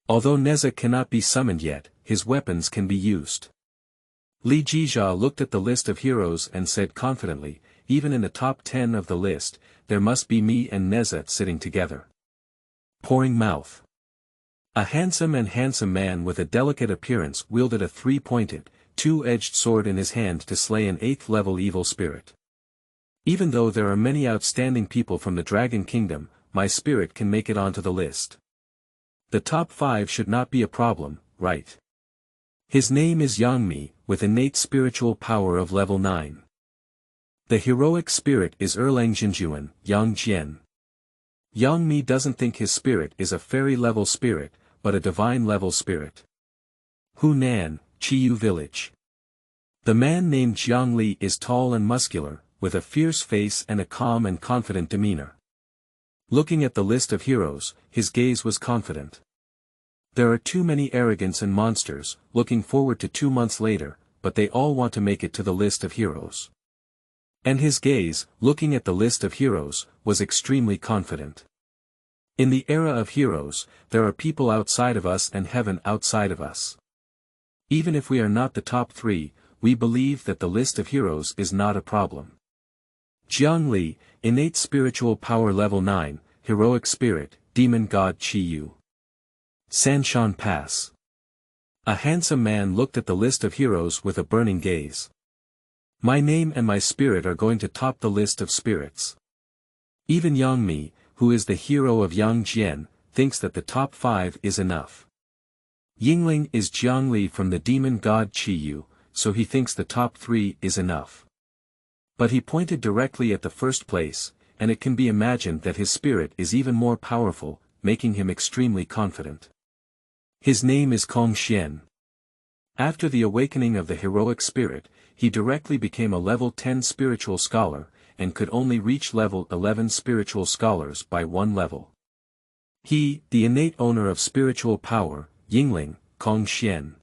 Although Neza cannot be summoned yet, his weapons can be used. Li Jizha looked at the list of heroes and said confidently, even in the top 10 of the list, there must be me and Neza sitting together. Pouring Mouth. A handsome man with a delicate appearance wielded a 3-pointed, 2-edged sword in his hand to slay an 8th-level evil spirit. Even though there are many outstanding people from the Dragon Kingdom, my spirit can make it onto the list. The top 5 should not be a problem, right? His name is Yang Mi, with innate spiritual power of level 9. The heroic spirit is Erlang Jinjuan, Yang Jian. Yang Mi doesn't think his spirit is a fairy-level spirit, but a divine-level spirit. Hunan, Chiyu Village. The man named Jiang Li is tall and muscular, with a fierce face and a calm and confident demeanor. Looking at the list of heroes, his gaze was confident. There are too many arrogants and monsters, looking forward to 2 months later, but they all want to make it to the list of heroes. And his gaze, looking at the list of heroes, was extremely confident. In the era of heroes, there are people outside of us and heaven outside of us. Even if we are not the top 3, we believe that the list of heroes is not a problem. Jiang Li, innate spiritual power level 9, heroic spirit, demon god Qi Yu. Sanshan Pass. A handsome man looked at the list of heroes with a burning gaze. My name and my spirit are going to top the list of spirits. Even Yang Mi, who is the hero of Yang Jian, thinks that the top 5 is enough. Yingling is Jiang Li from the demon god Qi Yu, so he thinks the top 3 is enough. But he pointed directly at the first place, and it can be imagined that his spirit is even more powerful, making him extremely confident. His name is Kong Xian. After the awakening of the heroic spirit, he directly became a level 10 spiritual scholar, and could only reach level 11 spiritual scholars by 1 level. He, the innate owner of spiritual power, Yingling, Kong Xian.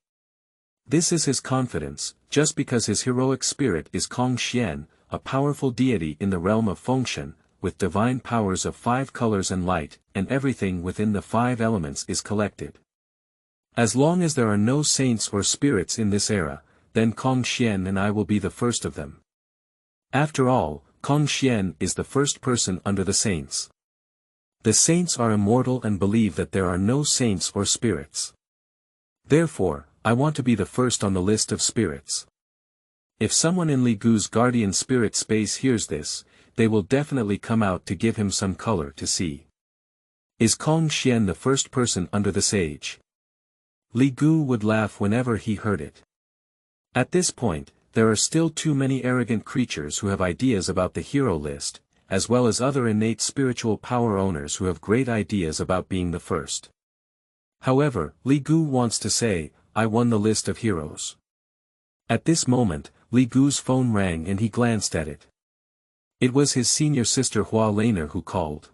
This is his confidence, just because his heroic spirit is Kong Xian, a powerful deity in the realm of Fengshen, with divine powers of 5 colors and light, and everything within the 5 elements is collected. As long as there are no saints or spirits in this era, then Kong Xian and I will be the first of them. After all, Kong Xian is the first person under the saints. The saints are immortal and believe that there are no saints or spirits. Therefore, I want to be the first on the list of spirits. If someone in Li Gu's guardian spirit space hears this, they will definitely come out to give him some color to see. Is Kong Xian the first person under the sage? Li Gu would laugh whenever he heard it. At this point, there are still too many arrogant creatures who have ideas about the hero list, as well as other innate spiritual power owners who have great ideas about being the first. However, Li Gu wants to say, I won the list of heroes. At this moment, Li Gu's phone rang and he glanced at it. It was his senior sister Hua Laner who called.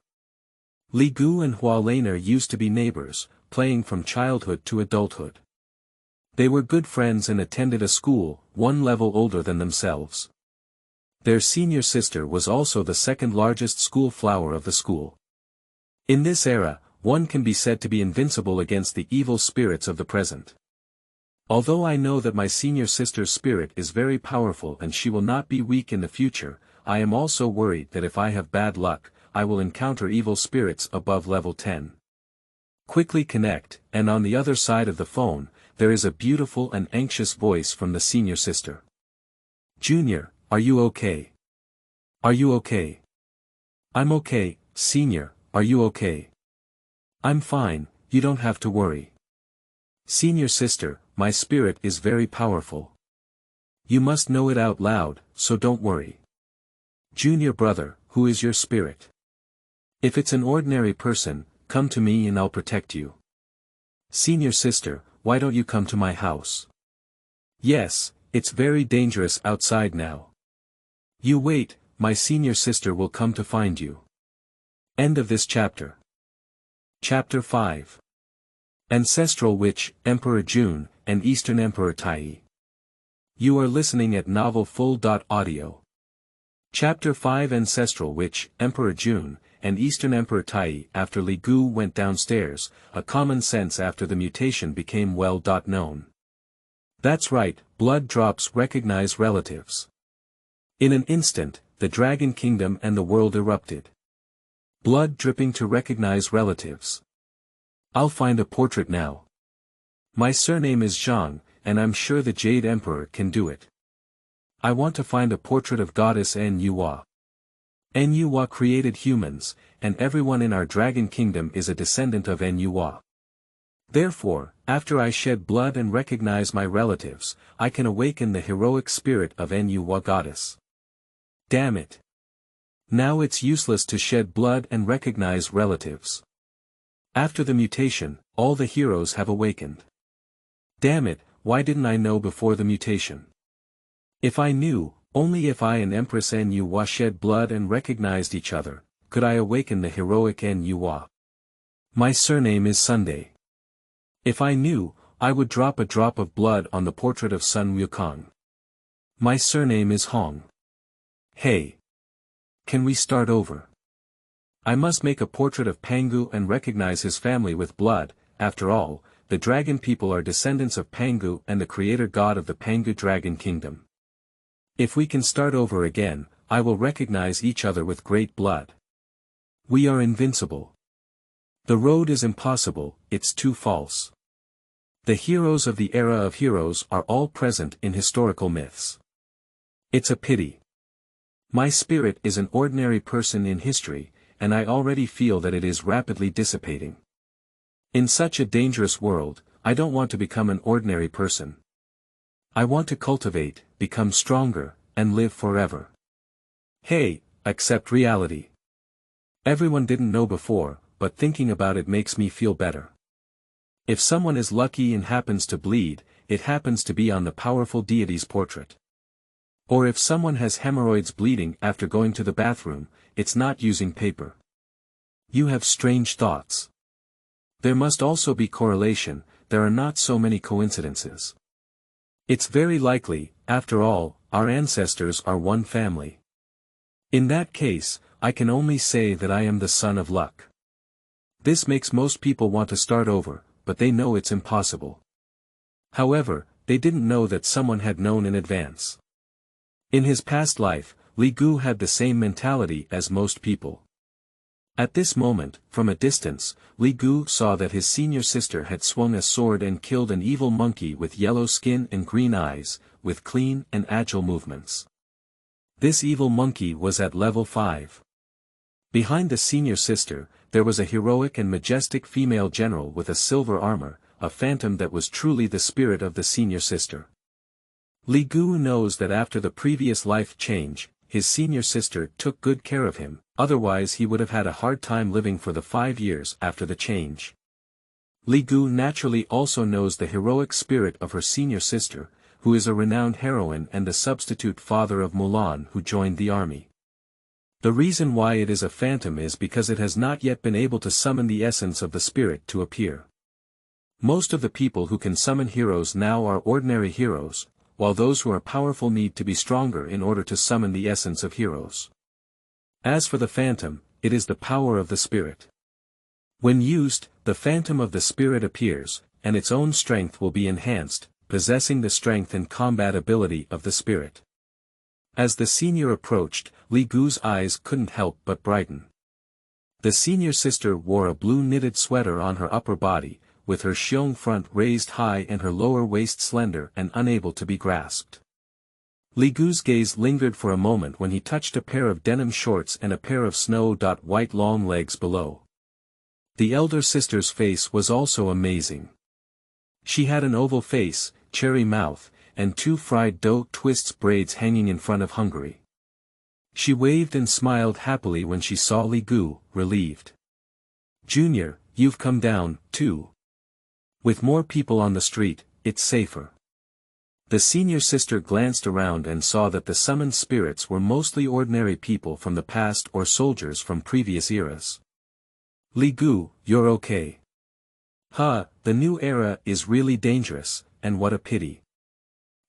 Li Gu and Hua Laner used to be neighbors, playing from childhood to adulthood. They were good friends and attended a school, one level older than themselves. Their senior sister was also the second largest school flower of the school. In this era, one can be said to be invincible against the evil spirits of the present. Although I know that my senior sister's spirit is very powerful and she will not be weak in the future, I am also worried that if I have bad luck, I will encounter evil spirits above level 10. Quickly connect, and on the other side of the phone, there is a beautiful and anxious voice from the senior sister. Junior, are you okay? Are you okay? I'm okay, Senior, are you okay? I'm fine, you don't have to worry. Senior sister, my spirit is very powerful. You must know it out loud, so don't worry. Junior brother, who is your spirit? If it's an ordinary person, come to me and I'll protect you. Senior sister, why don't you come to my house? Yes, it's very dangerous outside now. You wait, my senior sister will come to find you. End of this chapter. Chapter 5. Ancestral Witch, Emperor June, and Eastern Emperor Taiyi. You are listening at novelfull.audio. Chapter 5 Ancestral Witch, Emperor June, and Eastern Emperor Taiyi. After Li Gu went downstairs, a common sense after the mutation became well known. That's right, blood drops recognize relatives. In an instant, the Dragon Kingdom and the world erupted. Blood dripping to recognize relatives. I'll find a portrait now. My surname is Zhang, and I'm sure the Jade Emperor can do it. I want to find a portrait of Goddess Nuwa. Nuwa created humans, and everyone in our Dragon Kingdom is a descendant of Nuwa. Therefore, after I shed blood and recognize my relatives, I can awaken the heroic spirit of Nuwa Goddess. Damn it. Now it's useless to shed blood and recognize relatives. After the mutation, all the heroes have awakened. Damn it, why didn't I know before the mutation? If I knew, only if I and Empress Nuwa shed blood and recognized each other, could I awaken the heroic Nuwa. My surname is Sunday. If I knew, I would drop a drop of blood on the portrait of Sun Wukong. My surname is Hong. Hey. Can we start over? I must make a portrait of Pangu and recognize his family with blood. After all, the dragon people are descendants of Pangu and the creator god of the Pangu Dragon Kingdom. If we can start over again, I will recognize each other with great blood. We are invincible. The road is impossible, it's too false. The heroes of the era of heroes are all present in historical myths. It's a pity. My spirit is an ordinary person in history, and I already feel that it is rapidly dissipating. In such a dangerous world, I don't want to become an ordinary person. I want to cultivate, become stronger, and live forever. Hey, accept reality. Everyone didn't know before, but thinking about it makes me feel better. If someone is lucky and happens to bleed, it happens to be on the powerful deity's portrait. Or if someone has hemorrhoids bleeding after going to the bathroom, it's not using paper. You have strange thoughts. There must also be correlation, there are not so many coincidences. It's very likely, after all, our ancestors are one family. In that case, I can only say that I am the son of luck. This makes most people want to start over, but they know it's impossible. However, they didn't know that someone had known in advance. In his past life, Li Gu had the same mentality as most people. At this moment, from a distance, Li Gu saw that his senior sister had swung a sword and killed an evil monkey with yellow skin and green eyes, with clean and agile movements. This evil monkey was at level 5. Behind the senior sister, there was a heroic and majestic female general with a silver armor, a phantom that was truly the spirit of the senior sister. Li Gu knows that after the previous life change, his senior sister took good care of him, otherwise he would have had a hard time living for the 5 years after the change. Li Gu naturally also knows the heroic spirit of her senior sister, who is a renowned heroine and the substitute father of Mulan who joined the army. The reason why it is a phantom is because it has not yet been able to summon the essence of the spirit to appear. Most of the people who can summon heroes now are ordinary heroes, while those who are powerful need to be stronger in order to summon the essence of heroes. As for the phantom, it is the power of the spirit. When used, the phantom of the spirit appears, and its own strength will be enhanced, possessing the strength and combat ability of the spirit. As the senior approached, Li Gu's eyes couldn't help but brighten. The senior sister wore a blue knitted sweater on her upper body, with her xiong front raised high and her lower waist slender and unable to be grasped. Li Gu's gaze lingered for a moment when he touched a pair of denim shorts and a pair of snow-white long legs below. The elder sister's face was also amazing. She had an oval face, cherry mouth, and two fried dough twists braids hanging in front of Hungary. She waved and smiled happily when she saw Li Gu, relieved. "Junior, you've come down, too. With more people on the street, it's safer." The senior sister glanced around and saw that the summoned spirits were mostly ordinary people from the past or soldiers from previous eras. "Li Gu, you're okay." The new era is really dangerous, and what a pity."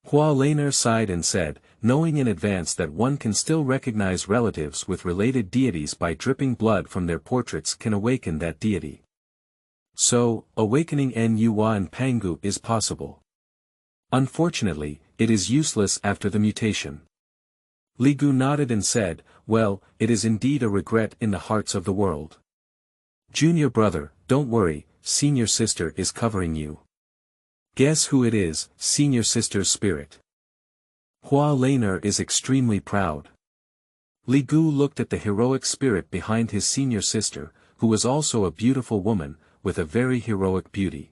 Hua Laner sighed and said, knowing in advance that one can still recognize relatives with related deities by dripping blood from their portraits can awaken that deity. So, awakening Nuwa and Pangu is possible. Unfortunately, it is useless after the mutation. Li Gu nodded and said, "Well, it is indeed a regret in the hearts of the world. Junior brother, don't worry, senior sister is covering you." "Guess who it is, senior sister's spirit." Hua Laner is extremely proud. Li Gu looked at the heroic spirit behind his senior sister, who was also a beautiful woman, with a very heroic beauty.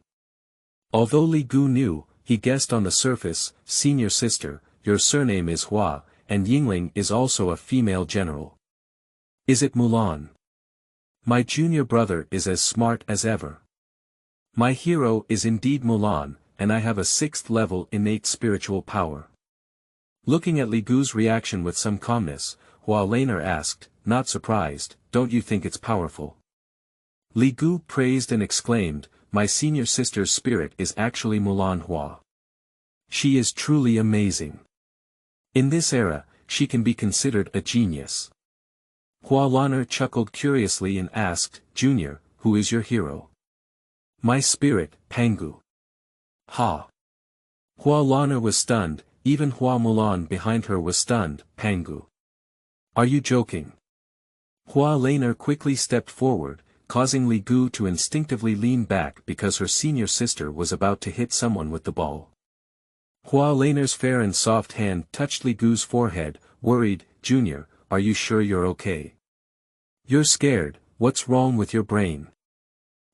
Although Li Gu knew, he guessed on the surface, "Senior sister, your surname is Hua, and Yingling is also a female general. Is it Mulan? My junior brother is as smart as ever. My hero is indeed Mulan, and I have a 6th level innate spiritual power." Looking at Li Gu's reaction with some calmness, Hua Laner asked, not surprised, "Don't you think it's powerful?" Li Gu praised and exclaimed, "My senior sister's spirit is actually Mulan Hua. She is truly amazing. In this era, she can be considered a genius." Hua Laner chuckled curiously and asked, "Junior, who is your hero?" "My spirit, Pangu." "Ha!" Hua Laner was stunned, even Hua Mulan behind her was stunned. "Pangu. Are you joking?" Hua Laner quickly stepped forward, causing Li Gu to instinctively lean back because her senior sister was about to hit someone with the ball. Hua Laner's fair and soft hand touched Li Gu's forehead, worried, "Junior, are you sure you're okay? You're scared, what's wrong with your brain?"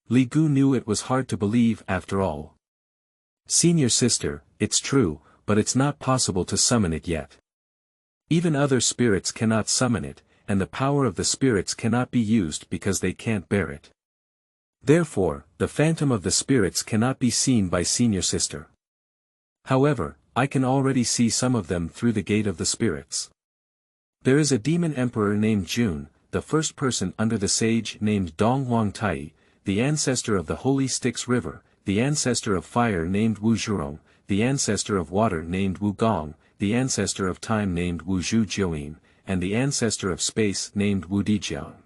Li Gu knew it was hard to believe after all. "Senior sister, it's true, but it's not possible to summon it yet. Even other spirits cannot summon it, and the power of the spirits cannot be used because they can't bear it. Therefore, the phantom of the spirits cannot be seen by senior sister. However, I can already see some of them through the gate of the spirits. There is a demon emperor named Jun, the first person under the sage named Donghuang Taiyi, the ancestor of the Holy Styx River, the ancestor of fire named Wu Zhurong, the ancestor of water named Wu Gong, the ancestor of time named Wu Zhu Jiuyin, and the ancestor of space named Wu Dijiang."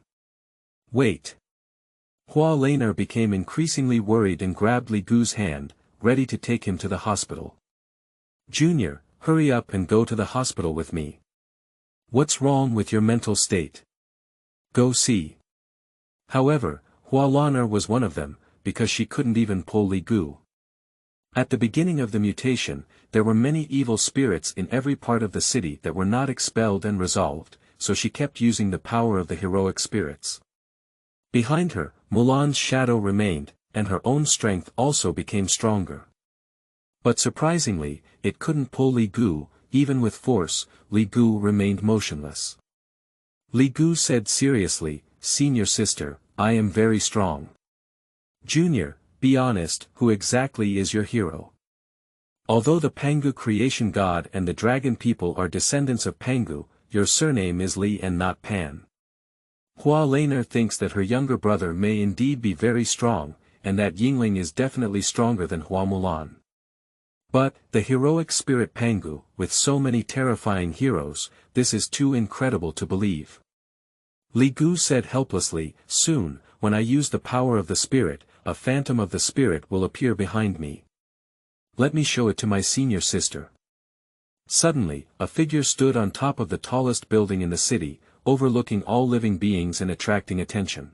"Wait." Hua Laner became increasingly worried and grabbed Li Gu's hand, ready to take him to the hospital. "Junior, hurry up and go to the hospital with me. What's wrong with your mental state? Go see." However, Hua Laner was one of them, because she couldn't even pull Li Gu. At the beginning of the mutation, there were many evil spirits in every part of the city that were not expelled and resolved, so she kept using the power of the heroic spirits. Behind her, Mulan's shadow remained, and her own strength also became stronger. But surprisingly, it couldn't pull Li Gu. Even with force, Li Gu remained motionless. Li Gu said seriously, "Senior sister, I am very strong. Junior, be honest, who exactly is your hero?" "Although the Pangu creation god and the dragon people are descendants of Pangu, your surname is Li and not Pan." Hua Laner thinks that her younger brother may indeed be very strong, and that Yingling is definitely stronger than Hua Mulan. But, the heroic spirit Pangu, with so many terrifying heroes, this is too incredible to believe. Li Gu said helplessly, soon, when I use the power of the spirit, a phantom of the spirit will appear behind me. Let me show it to my senior sister. Suddenly, a figure stood on top of the tallest building in the city, overlooking all living beings and attracting attention.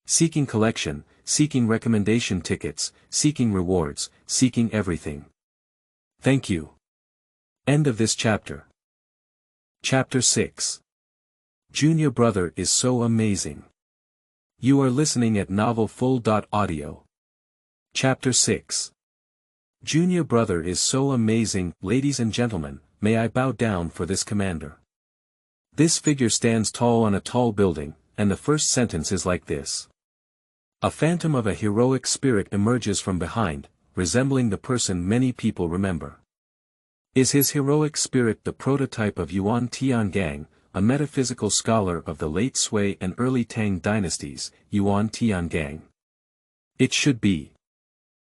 Seeking collection, seeking recommendation tickets, seeking rewards, seeking everything. Thank you. End of this chapter. Chapter 6. Junior brother is so amazing. You are listening at novelfull.audio. Chapter 6. Junior brother is so amazing. Ladies and gentlemen, may I bow down for this commander. This figure stands tall on a tall building, and the first sentence is like this. A phantom of a heroic spirit emerges from behind, resembling the person many people remember. Is his heroic spirit the prototype of Yuan Tiangang, a metaphysical scholar of the late Sui and early Tang dynasties, Yuan Tiangang? It should be.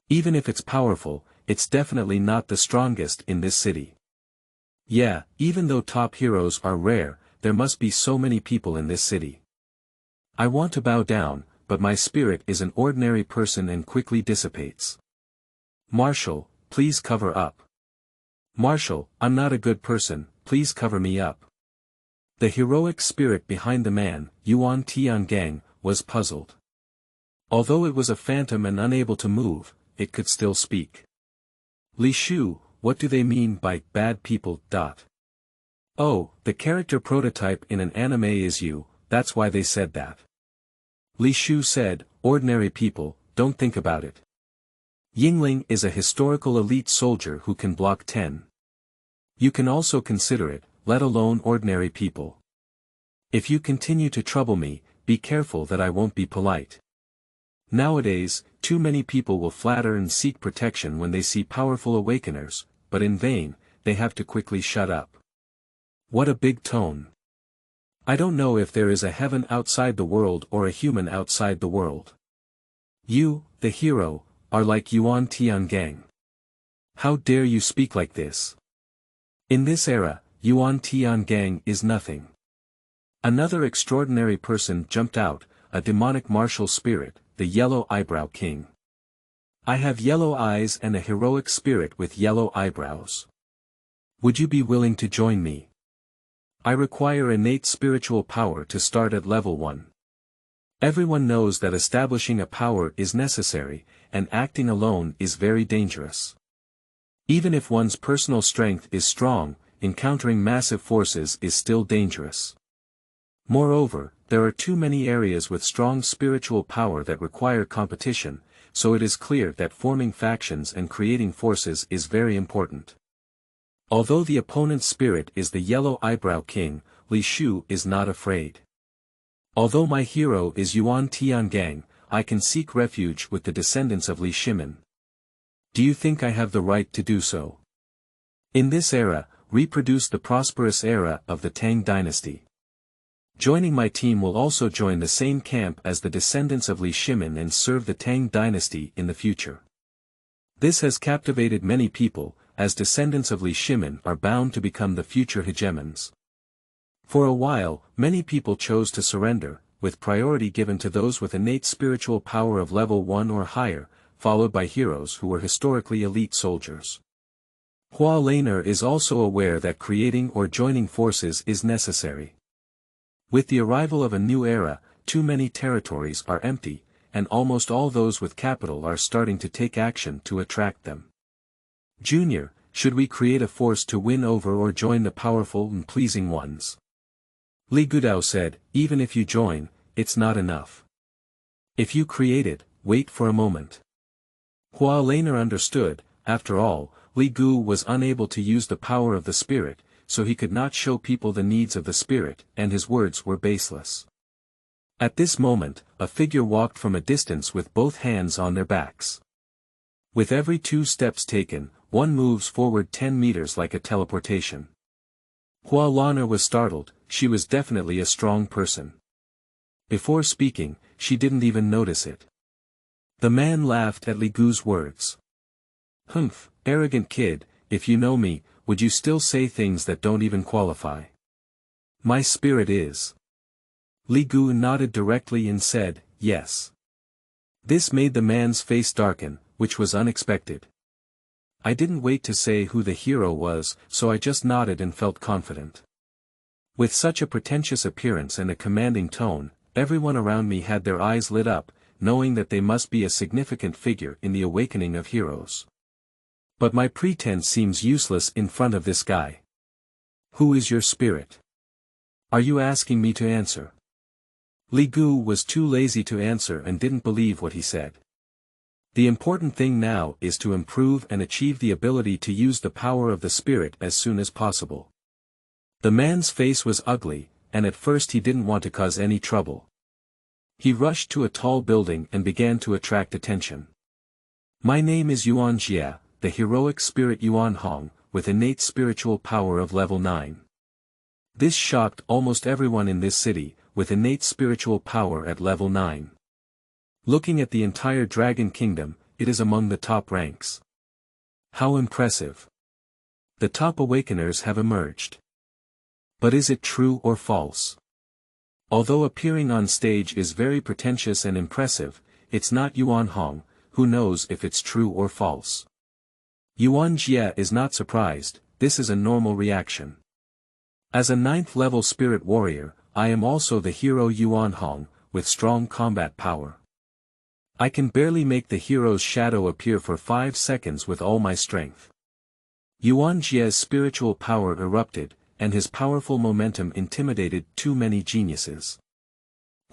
Even if it's powerful, it's definitely not the strongest in this city. Yeah, even though top heroes are rare, there must be so many people in this city. I want to bow down, but my spirit is an ordinary person and quickly dissipates. Marshal, please cover up. Marshal, I'm not a good person, please cover me up. The heroic spirit behind the man, Yuan Tiangang, was puzzled. Although it was a phantom and unable to move, it could still speak. Li Shu, what do they mean by bad people? Oh, the character prototype in an anime is you, that's why they said that. Li Shu said, ordinary people, don't think about it. Yingling is a historical elite soldier who can block 10. You can also consider it, let alone ordinary people. If you continue to trouble me, be careful that I won't be polite. Nowadays, too many people will flatter and seek protection when they see powerful awakeners, but in vain, they have to quickly shut up. What a big tone. I don't know if there is a heaven outside the world or a human outside the world. You, the hero, are like Yuan Tiangang. How dare you speak like this? In this era, Yuan Tiangang is nothing. Another extraordinary person jumped out, a demonic martial spirit, the Yellow Eyebrow King. I have yellow eyes and a heroic spirit with yellow eyebrows. Would you be willing to join me? I require innate spiritual power to start at level 1. Everyone knows that establishing a power is necessary, and acting alone is very dangerous. Even if one's personal strength is strong, encountering massive forces is still dangerous. Moreover, there are too many areas with strong spiritual power that require competition, so it is clear that forming factions and creating forces is very important. Although the opponent's spirit is the Yellow Eyebrow King, Li Shu is not afraid. Although my hero is Yuan Tiangang, I can seek refuge with the descendants of Li Shimin. Do you think I have the right to do so? In this era, reproduce the prosperous era of the Tang dynasty. Joining my team will also join the same camp as the descendants of Li Shimin and serve the Tang dynasty in the future. This has captivated many people, as descendants of Li Shimin are bound to become the future hegemons. For a while, many people chose to surrender, with priority given to those with innate spiritual power of level 1 or higher, followed by heroes who were historically elite soldiers. Hua Laner is also aware that creating or joining forces is necessary. With the arrival of a new era, too many territories are empty, and almost all those with capital are starting to take action to attract them. Junior, should we create a force to win over or join the powerful and pleasing ones? Li Gudao said, even if you join, it's not enough. If you create it, wait for a moment. Hua Laner understood, after all, Li Gu was unable to use the power of the spirit, so he could not show people the needs of the spirit, and his words were baseless. At this moment, a figure walked from a distance with both hands on their backs. With every 2 steps taken, one moves forward 10 meters like a teleportation. Hua Laner was startled, she was definitely a strong person. Before speaking, she didn't even notice it. The man laughed at Li Gu's words. Humph, arrogant kid, if you know me, would you still say things that don't even qualify? My spirit is. Li Gu nodded directly and said, yes. This made the man's face darken, which was unexpected. I didn't wait to say who the hero was, so I just nodded and felt confident. With such a pretentious appearance and a commanding tone, everyone around me had their eyes lit up, knowing that they must be a significant figure in the awakening of heroes. But my pretense seems useless in front of this guy. Who is your spirit? Are you asking me to answer? Li Gu was too lazy to answer and didn't believe what he said. The important thing now is to improve and achieve the ability to use the power of the spirit as soon as possible. The man's face was ugly, and at first he didn't want to cause any trouble. He rushed to a tall building and began to attract attention. My name is Yuan Jie, the heroic spirit Yuan Hong, with innate spiritual power of level 9. This shocked almost everyone in this city, with innate spiritual power at level 9. Looking at the entire Dragon Kingdom, it is among the top ranks. How impressive. The top awakeners have emerged. But is it true or false? Although appearing on stage is very pretentious and impressive, it's not Yuan Hong, who knows if it's true or false. Yuan Jie is not surprised, this is a normal reaction. As a 9th level spirit warrior, I am also the hero Yuan Hong, with strong combat power. I can barely make the hero's shadow appear for 5 seconds with all my strength. Yuan Jie's spiritual power erupted, and his powerful momentum intimidated too many geniuses.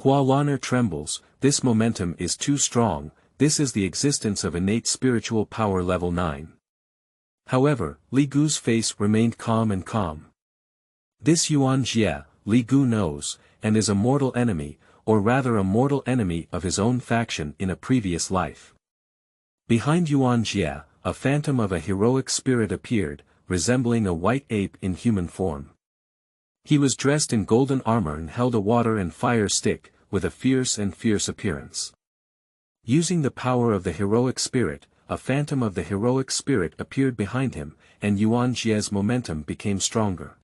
Hua Lan'er trembles, this momentum is too strong, this is the existence of innate spiritual power level 9. However, Li Gu's face remained calm and calm. This Yuan Jie, Li Gu knows, and is a mortal enemy, or rather a mortal enemy of his own faction in a previous life. Behind Yuan Jie, a phantom of a heroic spirit appeared, resembling a white ape in human form. He was dressed in golden armor and held a water and fire stick, with a fierce appearance. Using the power of the heroic spirit, a phantom of the heroic spirit appeared behind him, and Yuan Jie's momentum became stronger.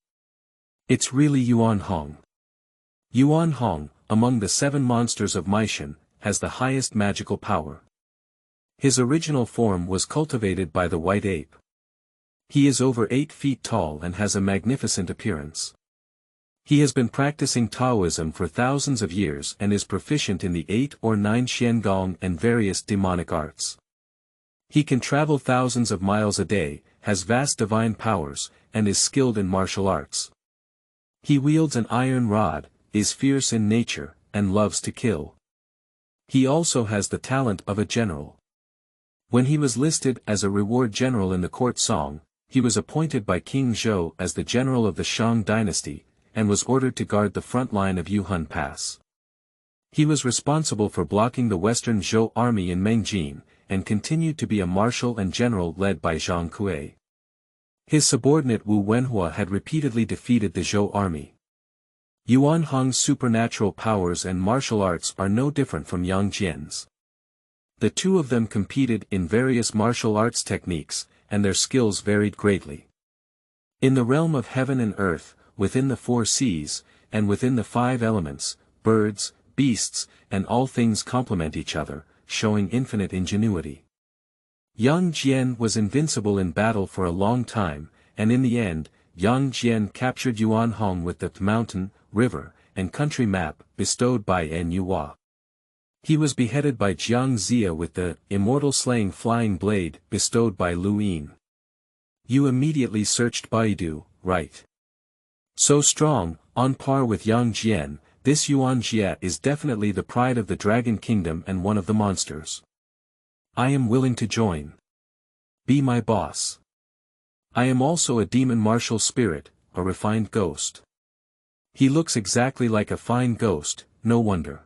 It's really Yuan Hong. Yuan Hong, among the 7 monsters of Meishan, has the highest magical power. His original form was cultivated by the white ape. He is over 8 feet tall and has a magnificent appearance. He has been practicing Taoism for thousands of years and is proficient in the 8 or 9 Xiangong and various demonic arts. He can travel thousands of miles a day, has vast divine powers, and is skilled in martial arts. He wields an iron rod, is fierce in nature, and loves to kill. He also has the talent of a general. When he was listed as a reward general in the court song, he was appointed by King Zhou as the general of the Shang dynasty, and was ordered to guard the front line of Yuhun Pass. He was responsible for blocking the western Zhou army in Mengjin, and continued to be a marshal and general led by Zhang Kuei. His subordinate Wu Wenhua had repeatedly defeated the Zhou army. Yuan Hong's supernatural powers and martial arts are no different from Yang Jian's. The two of them competed in various martial arts techniques, and their skills varied greatly. In the realm of heaven and earth, within the 4 seas, and within the 5 elements, birds, beasts, and all things complement each other, showing infinite ingenuity. Yang Jian was invincible in battle for a long time, and in the end, Yang Jian captured Yuan Hong with the mountain, river, and country map bestowed by En Yuhua. He was beheaded by Jiang Zia with the immortal slaying flying blade bestowed by Lu Yin. You immediately searched Baidu, right? So strong, on par with Yang Jian, this Yuan Jie is definitely the pride of the Dragon Kingdom and one of the monsters. I am willing to join. Be my boss. I am also a demon martial spirit, a refined ghost. He looks exactly like a fine ghost, no wonder.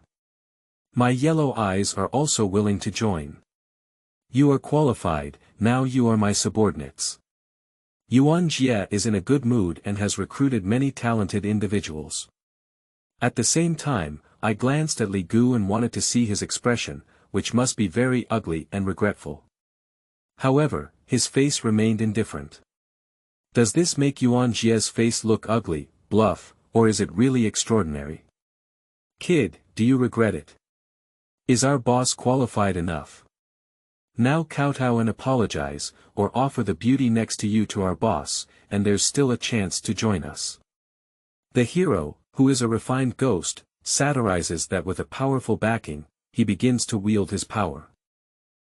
My yellow eyes are also willing to join. You are qualified, now you are my subordinates. Yuan Jie is in a good mood and has recruited many talented individuals. At the same time, I glanced at Li Gu and wanted to see his expression, which must be very ugly and regretful. However, his face remained indifferent. Does this make Yuan Jie's face look ugly, bluff, or is it really extraordinary? Kid, do you regret it? Is our boss qualified enough? Now kowtow and apologize, or offer the beauty next to you to our boss, and there's still a chance to join us. The hero, who is a refined ghost, satirizes that with a powerful backing, he begins to wield his power.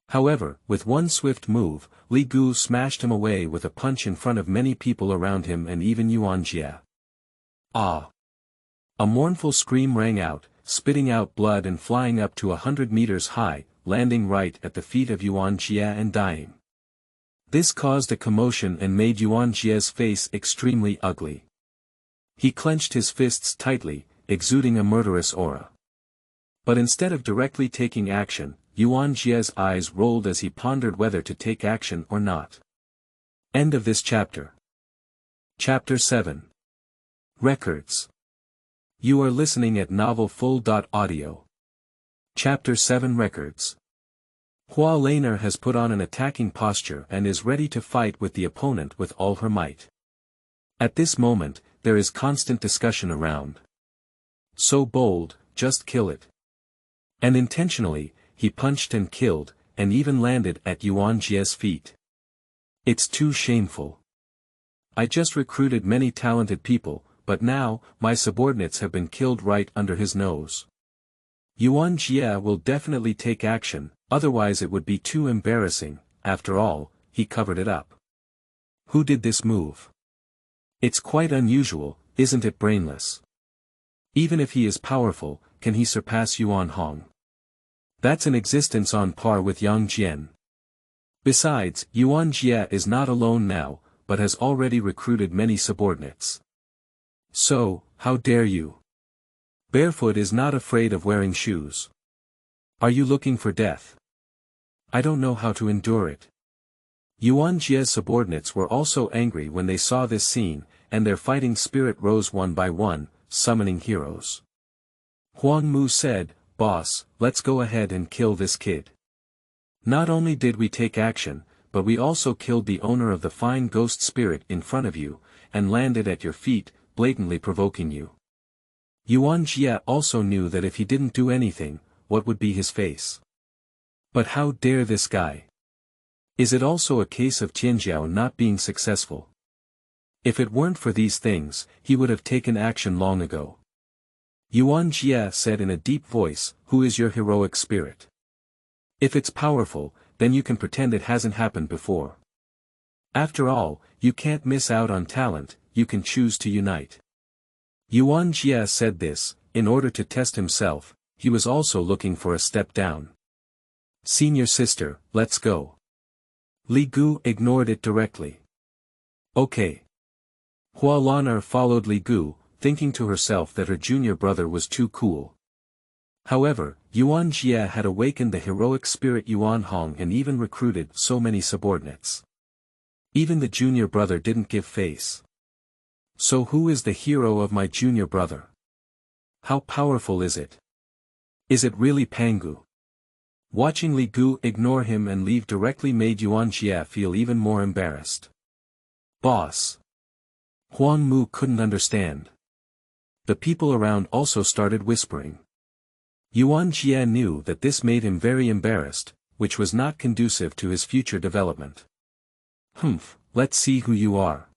However, with one swift move, Li Gu smashed him away with a punch in front of many people around him and even Yuan Jie. Ah! A mournful scream rang out, spitting out blood and flying up to 100 meters high, landing right at the feet of Yuan Jie and dying. This caused a commotion and made Yuan Jie's face extremely ugly. He clenched his fists tightly, exuding a murderous aura. But instead of directly taking action, Yuan Jie's eyes rolled as he pondered whether to take action or not. End of this chapter. Chapter 7. Records. You are listening at novelfull.audio. Chapter 7 Records. Hua Laner has put on an attacking posture and is ready to fight with the opponent with all her might. At this moment, there is constant discussion around. So bold, just kill it. And intentionally, he punched and killed, and even landed at Yuan Jie's feet. It's too shameful. I just recruited many talented people, but now, my subordinates have been killed right under his nose. Yuan Jie will definitely take action, otherwise it would be too embarrassing. After all, he covered it up. Who did this move? It's quite unusual, isn't it brainless? Even if he is powerful, can he surpass Yuan Hong? That's an existence on par with Yang Jian. Besides, Yuan Jie is not alone now, but has already recruited many subordinates. So, how dare you? Barefoot is not afraid of wearing shoes. Are you looking for death? I don't know how to endure it. Yuan Jie's subordinates were also angry when they saw this scene, and their fighting spirit rose one by one, summoning heroes. Huang Mu said, "Boss, let's go ahead and kill this kid. Not only did we take action, but we also killed the owner of the fine ghost spirit in front of you, and landed at your feet, blatantly provoking you." Yuan Jie also knew that if he didn't do anything, what would be his face? But how dare this guy? Is it also a case of Tianjiao not being successful? If it weren't for these things, he would have taken action long ago. Yuan Jie said in a deep voice, "Who is your heroic spirit? If it's powerful, then you can pretend it hasn't happened before. After all, you can't miss out on talent, you can choose to unite." Yuan Jie said this, in order to test himself. He was also looking for a step down. "Senior sister, let's go." Li Gu ignored it directly. "Okay." Hua Laner followed Li Gu, thinking to herself that her junior brother was too cool. However, Yuan Jie had awakened the heroic spirit Yuan Hong and even recruited so many subordinates. Even the junior brother didn't give face. So who is the hero of my junior brother? How powerful is it? Is it really Pangu? Watching Li Gu ignore him and leave directly made Yuan Jie feel even more embarrassed. "Boss." Huang Mu couldn't understand. The people around also started whispering. Yuan Jie knew that this made him very embarrassed, which was not conducive to his future development. "Humph, let's see who you are.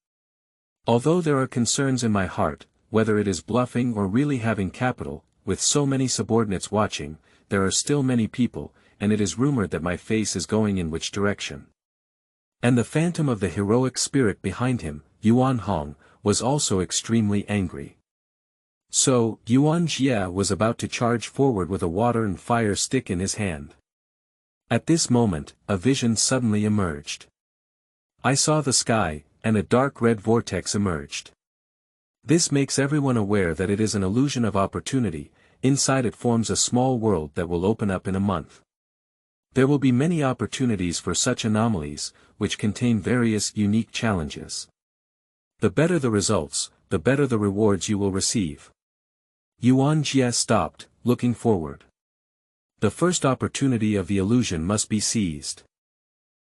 Although there are concerns in my heart, whether it is bluffing or really having capital, with so many subordinates watching, there are still many people, and it is rumored that my face is going in which direction." And the phantom of the heroic spirit behind him, Yuan Hong, was also extremely angry. So, Yuan Jie was about to charge forward with a water and fire stick in his hand. At this moment, a vision suddenly emerged. I saw the sky, and a dark red vortex emerged. This makes everyone aware that it is an illusion of opportunity. Inside it forms a small world that will open up in a month. There will be many opportunities for such anomalies, which contain various unique challenges. The better the results, the better the rewards you will receive. Yuan Jie stopped, looking forward. The first opportunity of the illusion must be seized.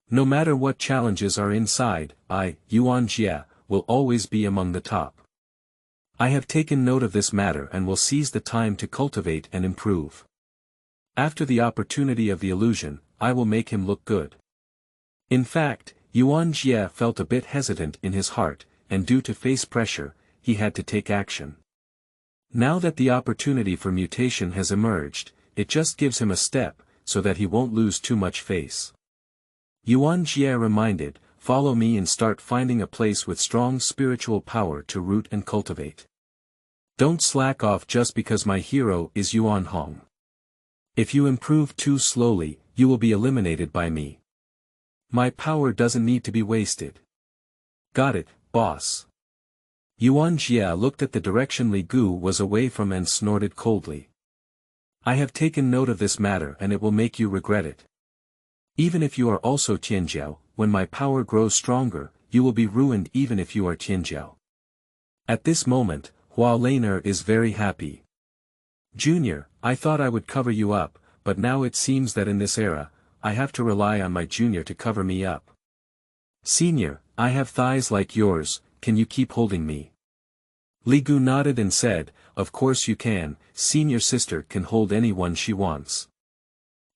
No matter what challenges are inside, I, Yuan Jie, will always be among the top. I have taken note of this matter and will seize the time to cultivate and improve. After the opportunity of the illusion, I will make him look good. In fact, Yuan Jie felt a bit hesitant in his heart, and due to face pressure, he had to take action. Now that the opportunity for mutation has emerged, it just gives him a step, so that he won't lose too much face. Yuan Jie reminded, follow me and start finding a place with strong spiritual power to root and cultivate. Don't slack off just because my hero is Yuan Hong. If you improve too slowly, you will be eliminated by me. My power doesn't need to be wasted. Got it, boss. Yuan Jie looked at the direction Li Gu was away from and snorted coldly. I have taken note of this matter and it will make you regret it. Even if you are also Tianjiao, when my power grows stronger, you will be ruined even if you are Tianjiao. At this moment, Hua Laner is very happy. Junior, I thought I would cover you up, but now it seems that in this era, I have to rely on my junior to cover me up. Senior, I have thighs like yours, can you keep holding me? Li Gu nodded and said, of course you can, senior sister can hold anyone she wants.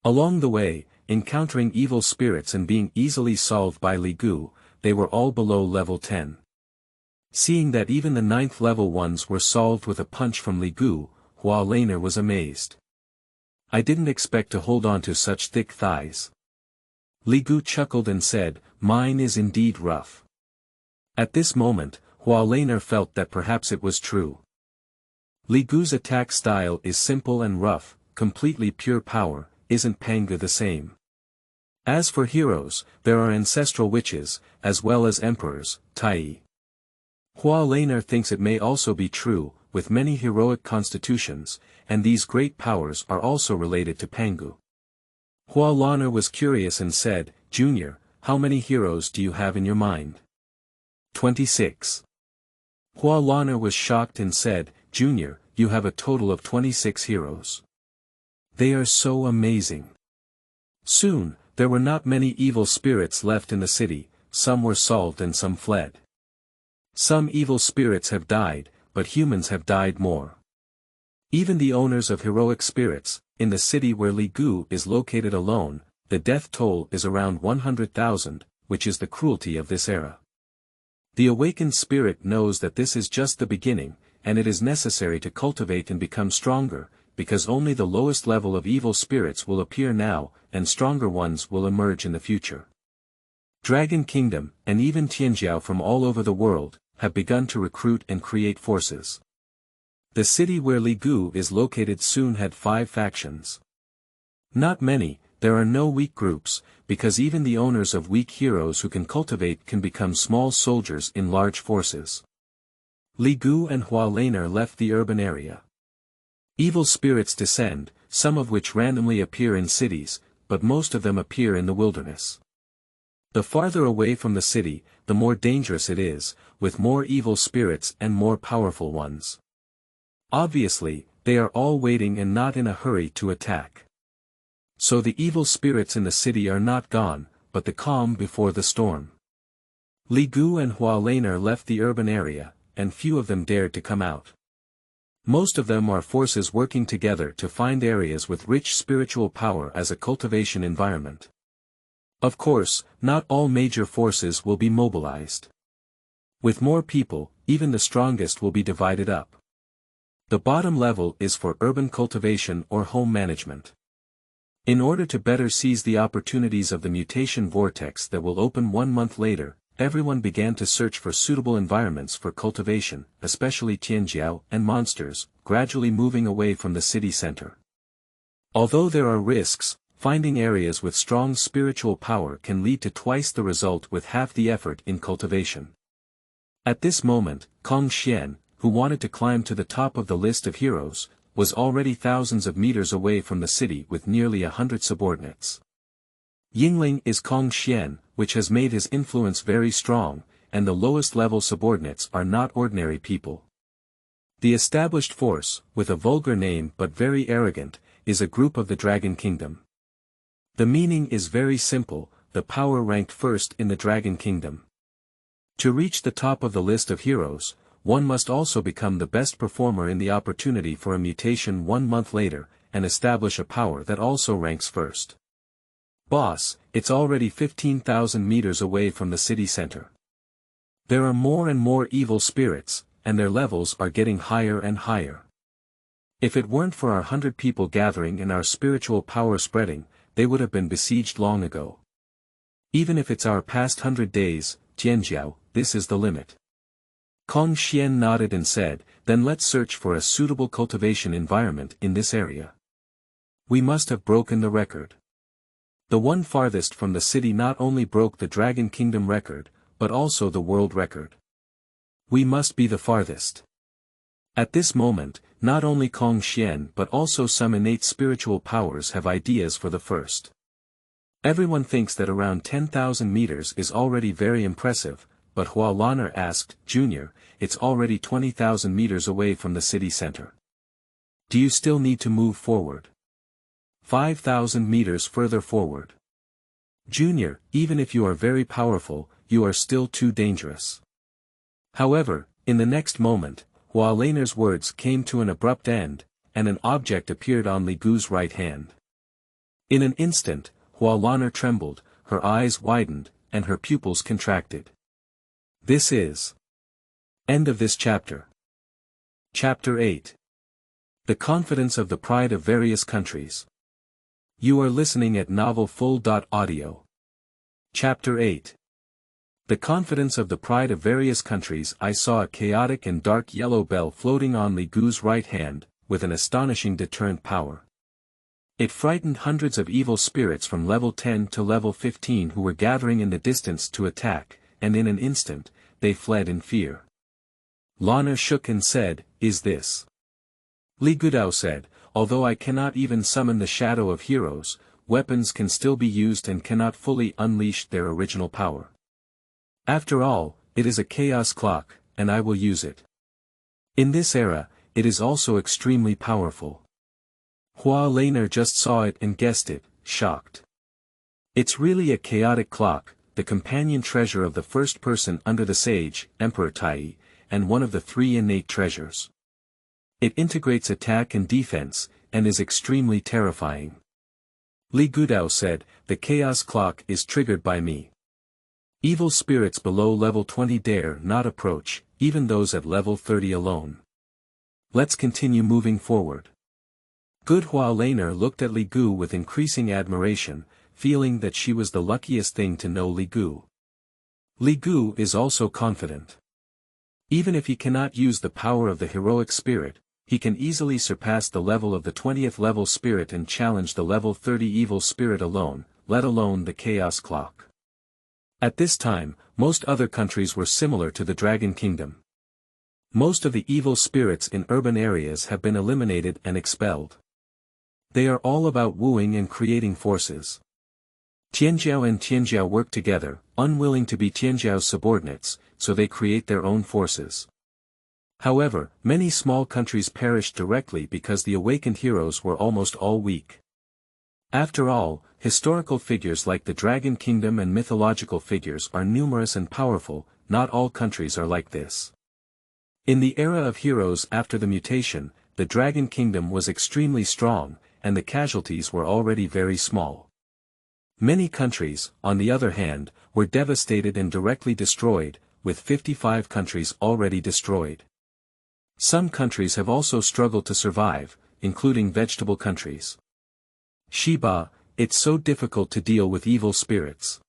Along the way, encountering evil spirits and being easily solved by Li Gu, they were all below level 10. Seeing that even the 9th level ones were solved with a punch from Li Gu, Hua Laner was amazed. I didn't expect to hold on to such thick thighs. Li Gu chuckled and said, mine is indeed rough. At this moment, Hua Laner felt that perhaps it was true. Li Gu's attack style is simple and rough, completely pure power, isn't Pangu the same? As for heroes, there are ancestral witches, as well as emperors, Taiyi. Hua Laner thinks it may also be true, with many heroic constitutions, and these great powers are also related to Pangu. Hua Laner was curious and said, Junior, how many heroes do you have in your mind? 26. Hua Laner was shocked and said, Junior, you have a total of 26 heroes. They are so amazing. Soon, there were not many evil spirits left in the city, some were solved and some fled. Some evil spirits have died, but humans have died more. Even the owners of heroic spirits, in the city where Li Gu is located alone, the death toll is around 100,000, which is the cruelty of this era. The awakened spirit knows that this is just the beginning, and it is necessary to cultivate and become stronger, because only the lowest level of evil spirits will appear now, and stronger ones will emerge in the future. Dragon Kingdom, and even Tianjiao from all over the world, have begun to recruit and create forces. The city where Li Gu is located soon had 5 factions. Not many, there are no weak groups, because even the owners of weak heroes who can cultivate can become small soldiers in large forces. Li Gu and Hua Laner left the urban area. Evil spirits descend, some of which randomly appear in cities, but most of them appear in the wilderness. The farther away from the city, the more dangerous it is, with more evil spirits and more powerful ones. Obviously, they are all waiting and not in a hurry to attack. So the evil spirits in the city are not gone, but the calm before the storm. Li Gu and Hua Laner left the urban area, and few of them dared to come out. Most of them are forces working together to find areas with rich spiritual power as a cultivation environment. Of course, not all major forces will be mobilized. With more people, even the strongest will be divided up. The bottom level is for urban cultivation or home management. In order to better seize the opportunities of the mutation vortex that will open 1 month later, everyone began to search for suitable environments for cultivation, especially Tianjiao and monsters, gradually moving away from the city center. Although there are risks, finding areas with strong spiritual power can lead to twice the result with half the effort in cultivation. At this moment, Kong Xian, who wanted to climb to the top of the list of heroes, was already thousands of meters away from the city with nearly 100 subordinates. Yingling is Kong Xian, which has made his influence very strong, and the lowest level subordinates are not ordinary people. The established force, with a vulgar name but very arrogant, is a group of the Dragon Kingdom. The meaning is very simple, the power ranked first in the Dragon Kingdom. To reach the top of the list of heroes, one must also become the best performer in the opportunity for a mutation 1 month later, and establish a power that also ranks first. Boss, it's already 15,000 meters away from the city center. There are more and more evil spirits, and their levels are getting higher and higher. If it weren't for our 100 people gathering and our spiritual power spreading, they would have been besieged long ago. Even if it's our past 100 days, Tianjiao, this is the limit. Kong Xian nodded and said, then let's search for a suitable cultivation environment in this area. We must have broken the record. The one farthest from the city not only broke the Dragon Kingdom record, but also the world record. We must be the farthest. At this moment, not only Kong Xian but also some innate spiritual powers have ideas for the first. Everyone thinks that around 10,000 meters is already very impressive, but Hua Laner asked, Junior, it's already 20,000 meters away from the city center. Do you still need to move forward? 5,000 meters further forward. Junior, even if you are very powerful, you are still too dangerous. However, in the next moment, Hua Laner's words came to an abrupt end, and an object appeared on Li Gu's right hand. In an instant, Hua Laner trembled, her eyes widened, and her pupils contracted. This is end of this chapter. Chapter 8. The Confidence of the Pride of Various Countries. You are listening at novelfull.audio. Chapter 8. The Confidence of the Pride of Various Countries. I saw a chaotic and dark yellow bell floating on Li Gu's right hand, with an astonishing deterrent power. It frightened hundreds of evil spirits from level 10 to level 15 who were gathering in the distance to attack, and in an instant, they fled in fear. Laner shook and said, Is this? Li Gudao said, Although I cannot even summon the shadow of heroes, weapons can still be used and cannot fully unleash their original power. After all, it is a chaos clock, and I will use it. In this era, it is also extremely powerful. Hua Laner just saw it and guessed it, shocked. It's really a chaotic clock, the companion treasure of the first person under the sage, Emperor Taiyi, and one of the 3 innate treasures. It integrates attack and defense, and is extremely terrifying. Li Gudao said, the chaos clock is triggered by me. Evil spirits below level 20 dare not approach, even those at level 30 alone. Let's continue moving forward. Good Hua Laner looked at Li Gu with increasing admiration, feeling that she was the luckiest thing to know Li Gu. Li Gu is also confident. Even if he cannot use the power of the heroic spirit, he can easily surpass the level of the 20th level spirit and challenge the level 30 evil spirit alone, let alone the chaos clock. At this time, most other countries were similar to the Dragon Kingdom. Most of the evil spirits in urban areas have been eliminated and expelled. They are all about wooing and creating forces. Tianjiao and Tianjiao work together, unwilling to be Tianjiao's subordinates, so they create their own forces. However, many small countries perished directly because the awakened heroes were almost all weak. After all, historical figures like the Dragon Kingdom and mythological figures are numerous and powerful, not all countries are like this. In the era of heroes after the mutation, the Dragon Kingdom was extremely strong, and the casualties were already very small. Many countries, on the other hand, were devastated and directly destroyed, with 55 countries already destroyed. Some countries have also struggled to survive, including vegetable countries. Shiba, it's so difficult to deal with evil spirits.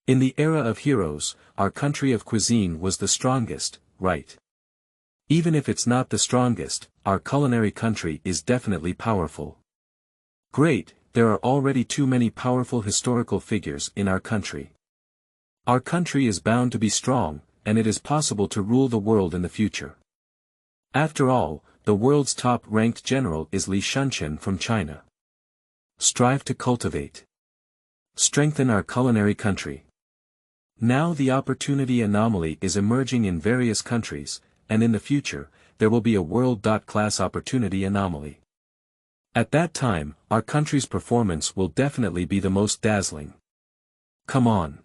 In the era of heroes, our country of cuisine was the strongest, right? Even if it's not the strongest, our culinary country is definitely powerful. Great, there are already too many powerful historical figures in our country. Our country is bound to be strong, and it is possible to rule the world in the future. After all, the world's top-ranked general is Li Shunchen from China. Strive to cultivate. Strengthen our culinary country. Now the opportunity anomaly is emerging in various countries, and in the future, there will be a world-class opportunity anomaly. At that time, our country's performance will definitely be the most dazzling. Come on.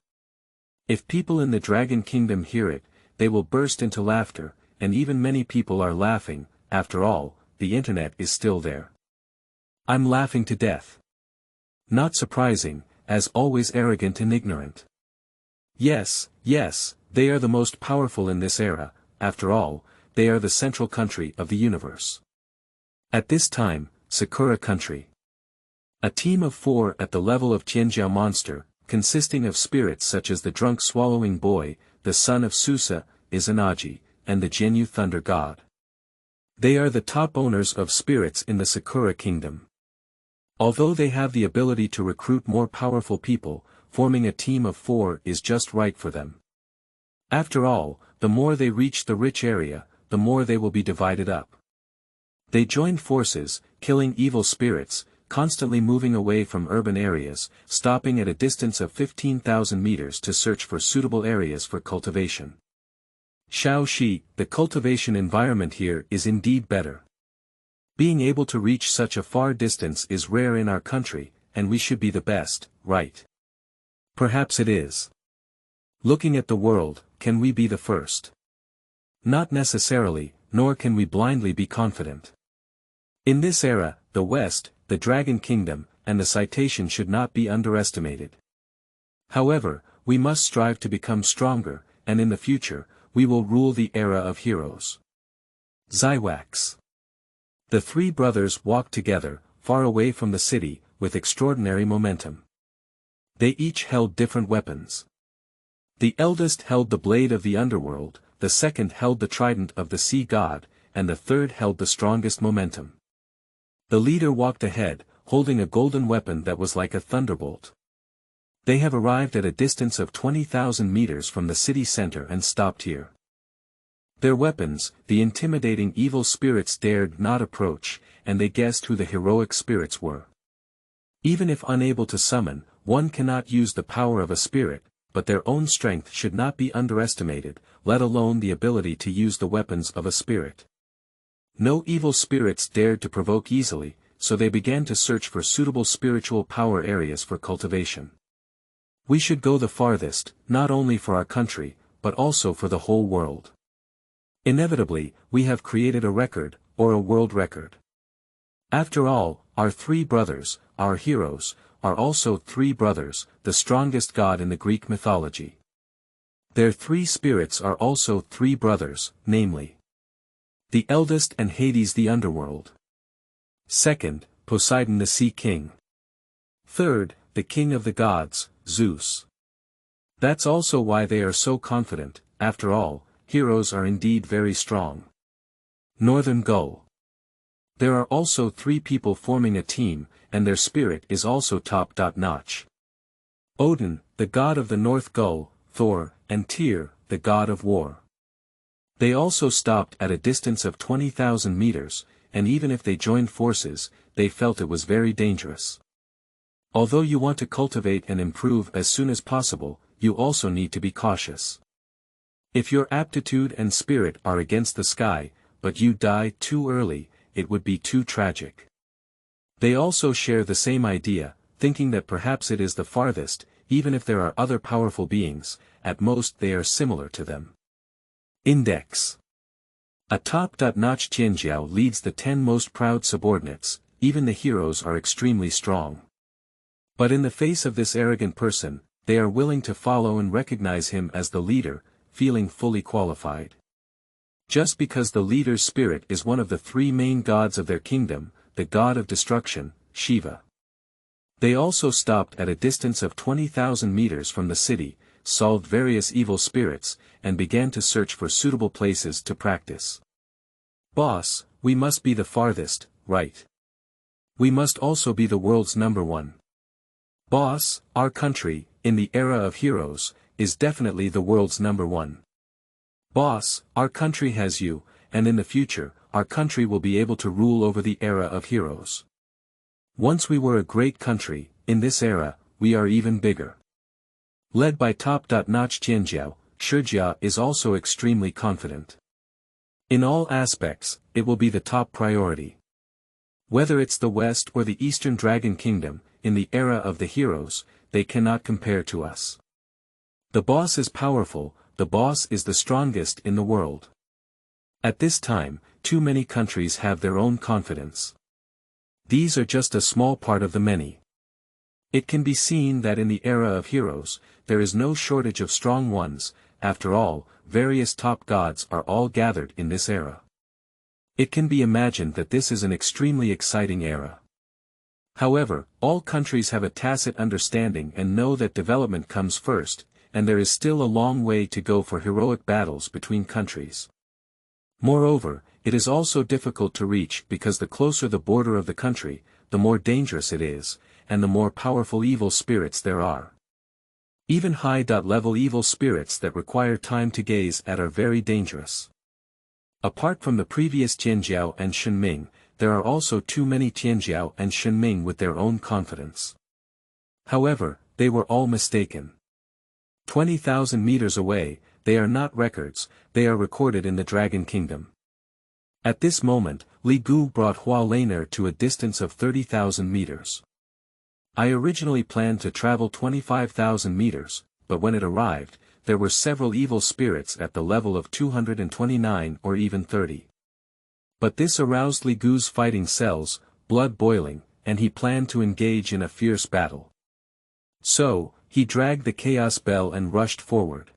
If people in the Dragon Kingdom hear it, they will burst into laughter, and even many people are laughing. After all, the internet is still there. I'm laughing to death. Not surprising, as always arrogant and ignorant. Yes, they are the most powerful in this era. After all, they are the central country of the universe. At this time, Sakura country. A team of 4 at the level of Tianjiao monster, consisting of spirits such as the drunk swallowing boy, the son of Susa, Izanagi, and the Jinyu thunder god. They are the top owners of spirits in the Sakura kingdom. Although they have the ability to recruit more powerful people, forming a team of 4 is just right for them. After all, the more they reach the rich area, the more they will be divided up. They join forces, killing evil spirits, constantly moving away from urban areas, stopping at a distance of 15,000 meters to search for suitable areas for cultivation. Shaoxi, the cultivation environment here is indeed better. Being able to reach such a far distance is rare in our country, and we should be the best, right? Perhaps it is. Looking at the world, can we be the first? Not necessarily, nor can we blindly be confident. In this era, the West, the Dragon Kingdom, and the citation should not be underestimated. However, we must strive to become stronger, and in the future, we will rule the era of heroes. Zywax. The 3 brothers walked together, far away from the city, with extraordinary momentum. They each held different weapons. The eldest held the blade of the underworld, the second held the trident of the sea god, and the third held the strongest momentum. The leader walked ahead, holding a golden weapon that was like a thunderbolt. They have arrived at a distance of 20,000 meters from the city center and stopped here. Their weapons, the intimidating evil spirits dared not approach, and they guessed who the heroic spirits were. Even if unable to summon, one cannot use the power of a spirit, but their own strength should not be underestimated, let alone the ability to use the weapons of a spirit. No evil spirits dared to provoke easily, so they began to search for suitable spiritual power areas for cultivation. We should go the farthest, not only for our country, but also for the whole world. Inevitably, we have created a record, or a world record. After all, our 3 brothers, our heroes, are also 3 brothers, the strongest god in the Greek mythology. Their 3 spirits are also 3 brothers, namely, the eldest and Hades the underworld. Second, Poseidon the sea king. Third, the king of the gods, Zeus. That's also why they are so confident. After all, heroes are indeed very strong. Northern Gull. There are also 3 people forming a team, and their spirit is also top-notch. Odin, the god of the North Gull, Thor, and Tyr, the god of war. They also stopped at a distance of 20,000 meters, and even if they joined forces, they felt it was very dangerous. Although you want to cultivate and improve as soon as possible, you also need to be cautious. If your aptitude and spirit are against the sky, but you die too early, it would be too tragic. They also share the same idea, thinking that perhaps it is the farthest, even if there are other powerful beings, at most they are similar to them. Index. A top-notch Tianjiao leads the 10 most proud subordinates, even the heroes are extremely strong. But in the face of this arrogant person, they are willing to follow and recognize him as the leader, feeling fully qualified. Just because the leader's spirit is one of the 3 main gods of their kingdom, the god of destruction, Shiva. They also stopped at a distance of 20,000 meters from the city, solved various evil spirits, and began to search for suitable places to practice. Boss, we must be the farthest, right? We must also be the world's #1. Boss, our country, in the era of heroes, is definitely the world's #1. Boss, our country has you, and in the future, our country will be able to rule over the era of heroes. Once we were a great country, in this era, we are even bigger. Led by top-notch Tianjiao, Shijia is also extremely confident. In all aspects, it will be the top priority. Whether it's the West or the Eastern Dragon Kingdom, in the era of the heroes, they cannot compare to us. The boss is powerful, the boss is the strongest in the world. At this time, too many countries have their own confidence. These are just a small part of the many. It can be seen that in the era of heroes, there is no shortage of strong ones. After all, various top gods are all gathered in this era. It can be imagined that this is an extremely exciting era. However, all countries have a tacit understanding and know that development comes first, and there is still a long way to go for heroic battles between countries. Moreover, it is also difficult to reach because the closer the border of the country, the more dangerous it is, and the more powerful evil spirits there are. Even high-level evil spirits that require time to gaze at are very dangerous. Apart from the previous Tianjiao and Shenming, there are also too many Tianjiao and Shenming with their own confidence. However, they were all mistaken. 20,000 meters away, they are not records, they are recorded in the Dragon Kingdom. At this moment, Li Gu brought Hua Laner to a distance of 30,000 meters. I originally planned to travel 25,000 meters, but when it arrived, there were several evil spirits at the level of 229 or even 30. But this aroused Li Gu's fighting cells, blood boiling, and he planned to engage in a fierce battle. So, he dragged the Chaos Bell and rushed forward.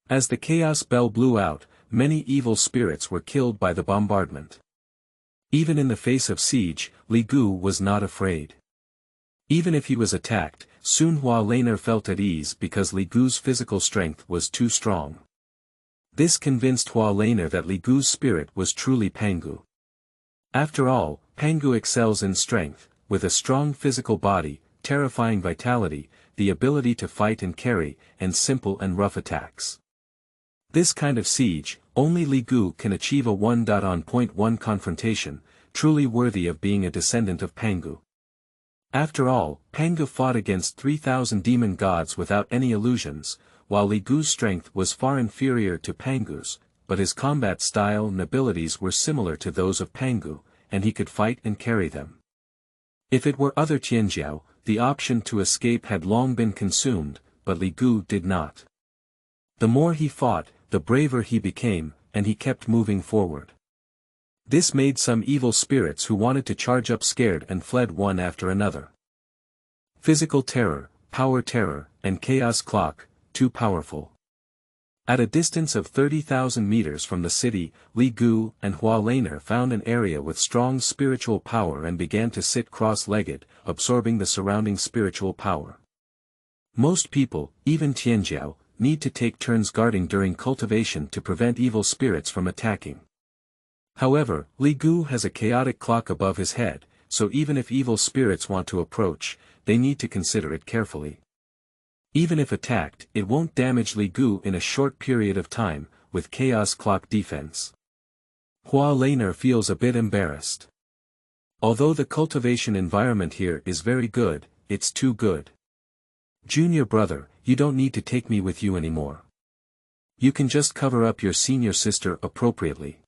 As the Chaos Bell blew out, many evil spirits were killed by the bombardment. Even in the face of siege, Li Gu was not afraid. Even if he was attacked, soon Hua Laner felt at ease because Li Gu's physical strength was too strong. This convinced Hua Laner that Li Gu's spirit was truly Pangu. After all, Pangu excels in strength, with a strong physical body, terrifying vitality, the ability to fight and carry, and simple and rough attacks. This kind of siege, only Li Gu can achieve a 1-on-1 confrontation, truly worthy of being a descendant of Pangu. After all, Pangu fought against 3,000 demon gods without any illusions, while Li Gu's strength was far inferior to Pangu's, but his combat style and abilities were similar to those of Pangu, and he could fight and carry them. If it were other Tianjiao, the option to escape had long been consumed, but Li Gu did not. The more he fought, the braver he became, and he kept moving forward. This made some evil spirits who wanted to charge up scared and fled one after another. Physical terror, power terror, and chaos clock, too powerful. At a distance of 30,000 meters from the city, Li Gu and Hua Laner found an area with strong spiritual power and began to sit cross-legged, absorbing the surrounding spiritual power. Most people, even Tianjiao, need to take turns guarding during cultivation to prevent evil spirits from attacking. However, Li Gu has a chaotic clock above his head, so even if evil spirits want to approach, they need to consider it carefully. Even if attacked, it won't damage Li Gu in a short period of time, with chaos clock defense. Hua Laner feels a bit embarrassed. Although the cultivation environment here is very good, it's too good. Junior brother, you don't need to take me with you anymore. You can just cover up your senior sister appropriately.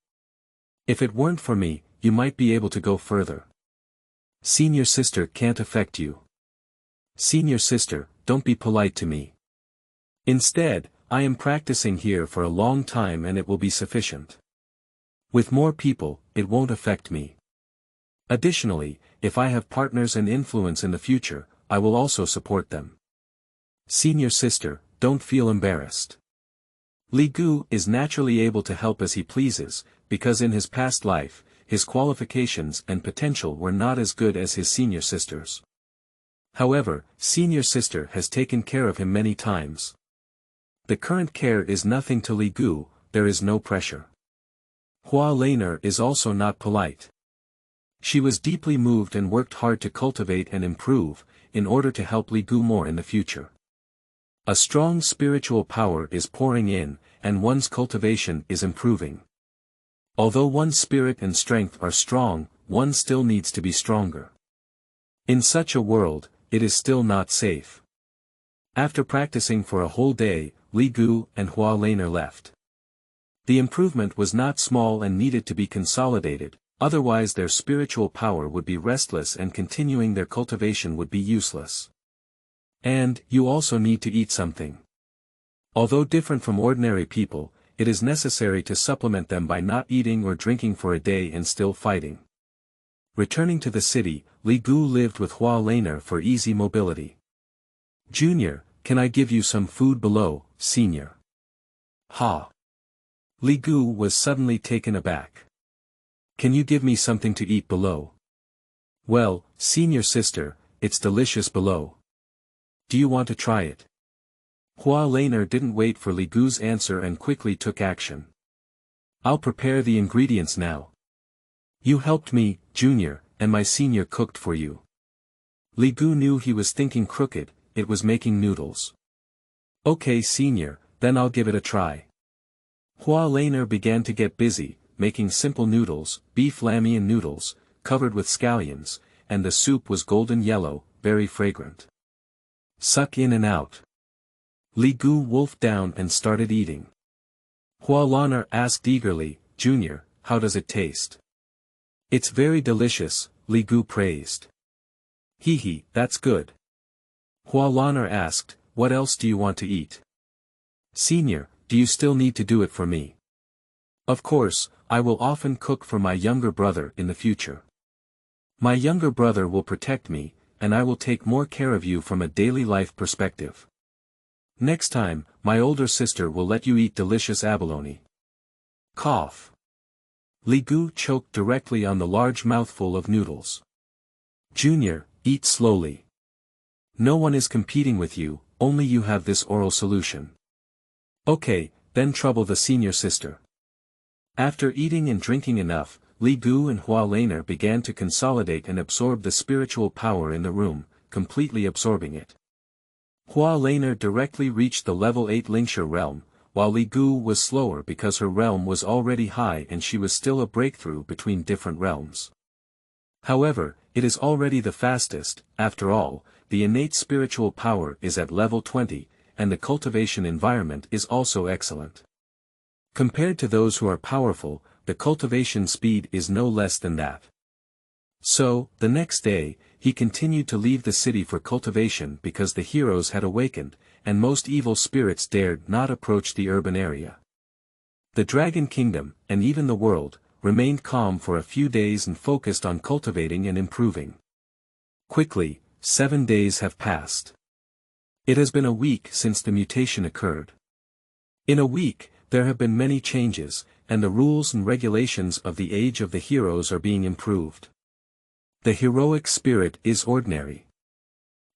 If it weren't for me, you might be able to go further. Senior sister can't affect you. Senior sister, don't be polite to me. Instead, I am practicing here for a long time and it will be sufficient. With more people, it won't affect me. Additionally, if I have partners and influence in the future, I will also support them. Senior sister, don't feel embarrassed. Li Gu is naturally able to help as he pleases, because in his past life, his qualifications and potential were not as good as his senior sister's. However, senior sister has taken care of him many times. The current care is nothing to Li Gu, there is no pressure. Hua Laner is also not polite. She was deeply moved and worked hard to cultivate and improve, in order to help Li Gu more in the future. A strong spiritual power is pouring in, and one's cultivation is improving. Although one's spirit and strength are strong, one still needs to be stronger. In such a world, it is still not safe. After practicing for a whole day, Li Gu and Hua Laner left. The improvement was not small and needed to be consolidated, otherwise their spiritual power would be restless and continuing their cultivation would be useless. And, you also need to eat something. Although different from ordinary people, it is necessary to supplement them by not eating or drinking for a day and still fighting. Returning to the city, Li Gu lived with Hua Laner for easy mobility. Junior, can I give you some food below, Senior? Ha! Li Gu was suddenly taken aback. Can you give me something to eat below? Well, Senior sister, it's delicious below. Do you want to try it? Hua Laner didn't wait for Li Gu's answer and quickly took action. I'll prepare the ingredients now. You helped me, Junior, and my senior cooked for you. Li Gu knew he was thinking crooked, it was making noodles. Okay Senior, then I'll give it a try. Hua Laner began to get busy, making simple noodles, beef lamian noodles, covered with scallions, and the soup was golden yellow, very fragrant. Suck in and out. Li Gu wolfed down and started eating. Hua Laner asked eagerly, Junior, how does it taste? It's very delicious, Li Gu praised. Hee, that's good. Hua Laner asked, what else do you want to eat? Senior, do you still need to do it for me? Of course, I will often cook for my younger brother in the future. My younger brother will protect me, and I will take more care of you from a daily life perspective. Next time, my older sister will let you eat delicious abalone. Cough. Li Gu choked directly on the large mouthful of noodles. Junior, eat slowly. No one is competing with you, only you have this oral solution. Okay, then trouble the senior sister. After eating and drinking enough, Li Gu and Hua Laner began to consolidate and absorb the spiritual power in the room, completely absorbing it. Hua Laner directly reached the level 8 Lingxia realm, while Li Gu was slower because her realm was already high and she was still a breakthrough between different realms. However, it is already the fastest, after all, the innate spiritual power is at level 20, and the cultivation environment is also excellent. Compared to those who are powerful, the cultivation speed is no less than that. So, the next day, he continued to leave the city for cultivation because the heroes had awakened, and most evil spirits dared not approach the urban area. The Dragon Kingdom, and even the world, remained calm for a few days and focused on cultivating and improving. Quickly, 7 days have passed. It has been a week since the mutation occurred. In a week, there have been many changes, and the rules and regulations of the Age of the Heroes are being improved. The heroic spirit is ordinary.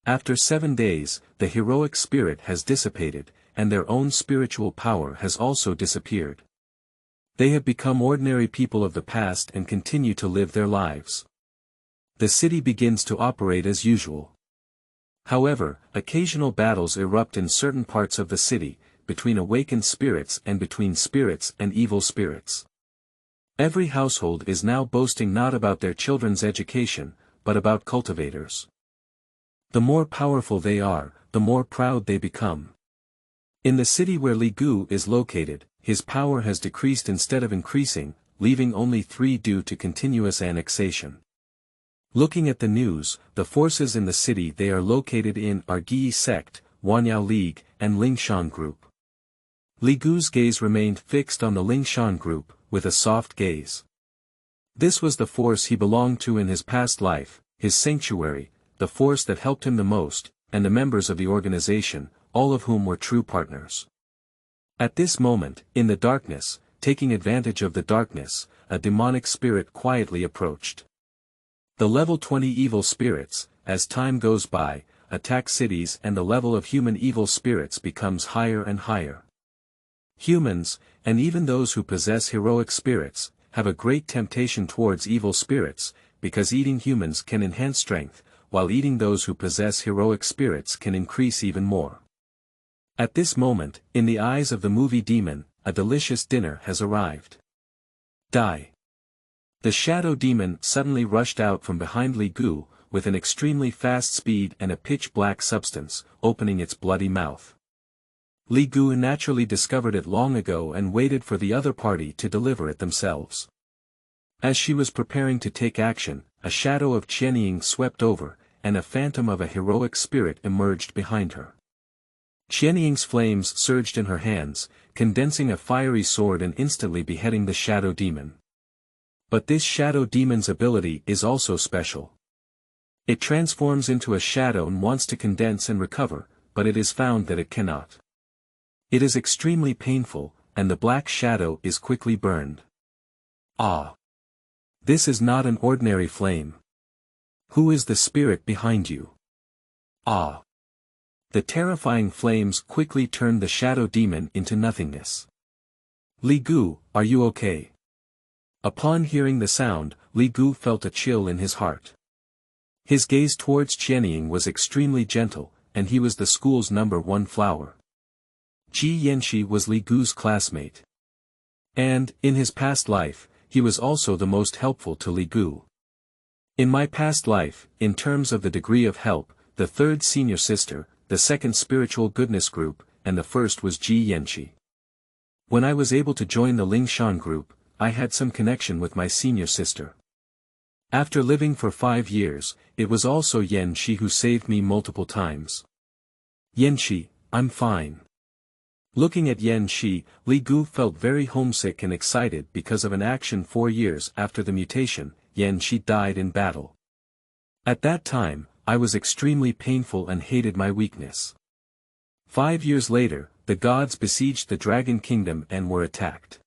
After 7 days, the heroic spirit has dissipated, and their own spiritual power has also disappeared. They have become ordinary people of the past and continue to live their lives. The city begins to operate as usual. However, occasional battles erupt in certain parts of the city, between awakened spirits and between spirits and evil spirits. Every household is now boasting not about their children's education, but about cultivators. The more powerful they are, the more proud they become. In the city where Li Gu is located, his power has decreased instead of increasing, leaving only 3 due to continuous annexation. Looking at the news, the forces in the city they are located in are Gi Sect, Wanyao League, and Lingshan Group. Li Gu's gaze remained fixed on the Lingshan Group, with a soft gaze. This was the force he belonged to in his past life, his sanctuary, the force that helped him the most, and the members of the organization, all of whom were true partners. At this moment, in the darkness, taking advantage of the darkness, a demonic spirit quietly approached. The level 20 evil spirits, as time goes by, attack cities and the level of human evil spirits becomes higher and higher. Humans, and even those who possess heroic spirits, have a great temptation towards evil spirits, because eating humans can enhance strength, while eating those who possess heroic spirits can increase even more. At this moment, in the eyes of the movie demon, a delicious dinner has arrived. Die. The shadow demon suddenly rushed out from behind Li Gu, with an extremely fast speed and a pitch-black substance, opening its bloody mouth. Li Gu naturally discovered it long ago and waited for the other party to deliver it themselves. As she was preparing to take action, a shadow of Qianying swept over, and a phantom of a heroic spirit emerged behind her. Qianying's flames surged in her hands, condensing a fiery sword and instantly beheading the shadow demon. But this shadow demon's ability is also special. It transforms into a shadow and wants to condense and recover, but it is found that it cannot. It is extremely painful, and the black shadow is quickly burned. Ah! This is not an ordinary flame. Who is the spirit behind you? Ah! The terrifying flames quickly turned the shadow demon into nothingness. Li Gu, are you okay? Upon hearing the sound, Li Gu felt a chill in his heart. His gaze towards Qianying was extremely gentle, and he was the school's #1 flower. Ji Yanxi was Li Gu's classmate. And, in his past life, he was also the most helpful to Li Gu. In my past life, in terms of the degree of help, the third senior sister, the second spiritual goodness group, and the first was Ji Yanxi. When I was able to join the Lingshan group, I had some connection with my senior sister. After living for 5 years, it was also Yanxi who saved me multiple times. Yanxi, I'm fine. Looking at Yanxi, Li Gu felt very homesick and excited because of an action 4 years after the mutation, Yanxi died in battle. At that time, I was extremely painful and hated my weakness. 5 years later, the gods besieged the Dragon Kingdom and were attacked.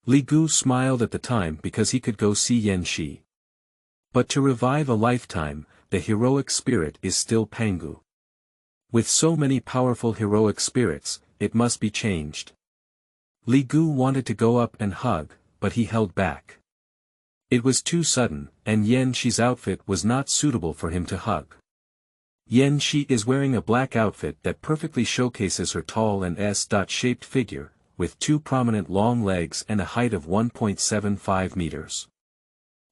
Li Gu smiled at the time because he could go see Yanxi. But to revive a lifetime, the heroic spirit is still Pangu. With so many powerful heroic spirits, it must be changed. Li Gu wanted to go up and hug, but he held back. It was too sudden, and Yanxi's outfit was not suitable for him to hug. Yanxi is wearing a black outfit that perfectly showcases her tall and S-shaped figure, with 2 prominent long legs and a height of 1.75 meters.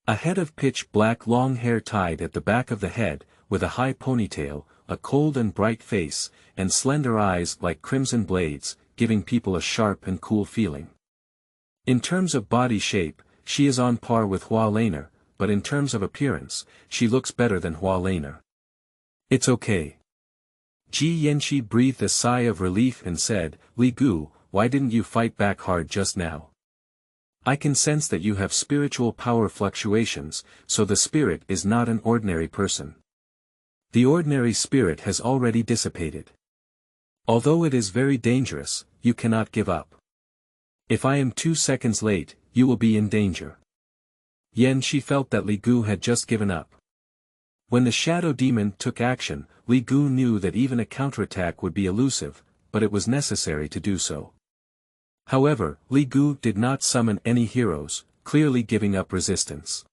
A head of pitch black long hair tied at the back of the head, with a high ponytail, a cold and bright face, and slender eyes like crimson blades, giving people a sharp and cool feeling. In terms of body shape, she is on par with Hua Laner, but in terms of appearance, she looks better than Hua Laner. It's okay. Ji Yanxi breathed a sigh of relief and said, Li Gu, why didn't you fight back hard just now? I can sense that you have spiritual power fluctuations, so the spirit is not an ordinary person. The ordinary spirit has already dissipated. Although it is very dangerous, you cannot give up. If I am 2 seconds late, you will be in danger. Yanxi felt that Li Gu had just given up. When the shadow demon took action, Li Gu knew that even a counterattack would be elusive, but it was necessary to do so. However, Li Gu did not summon any heroes, clearly giving up resistance.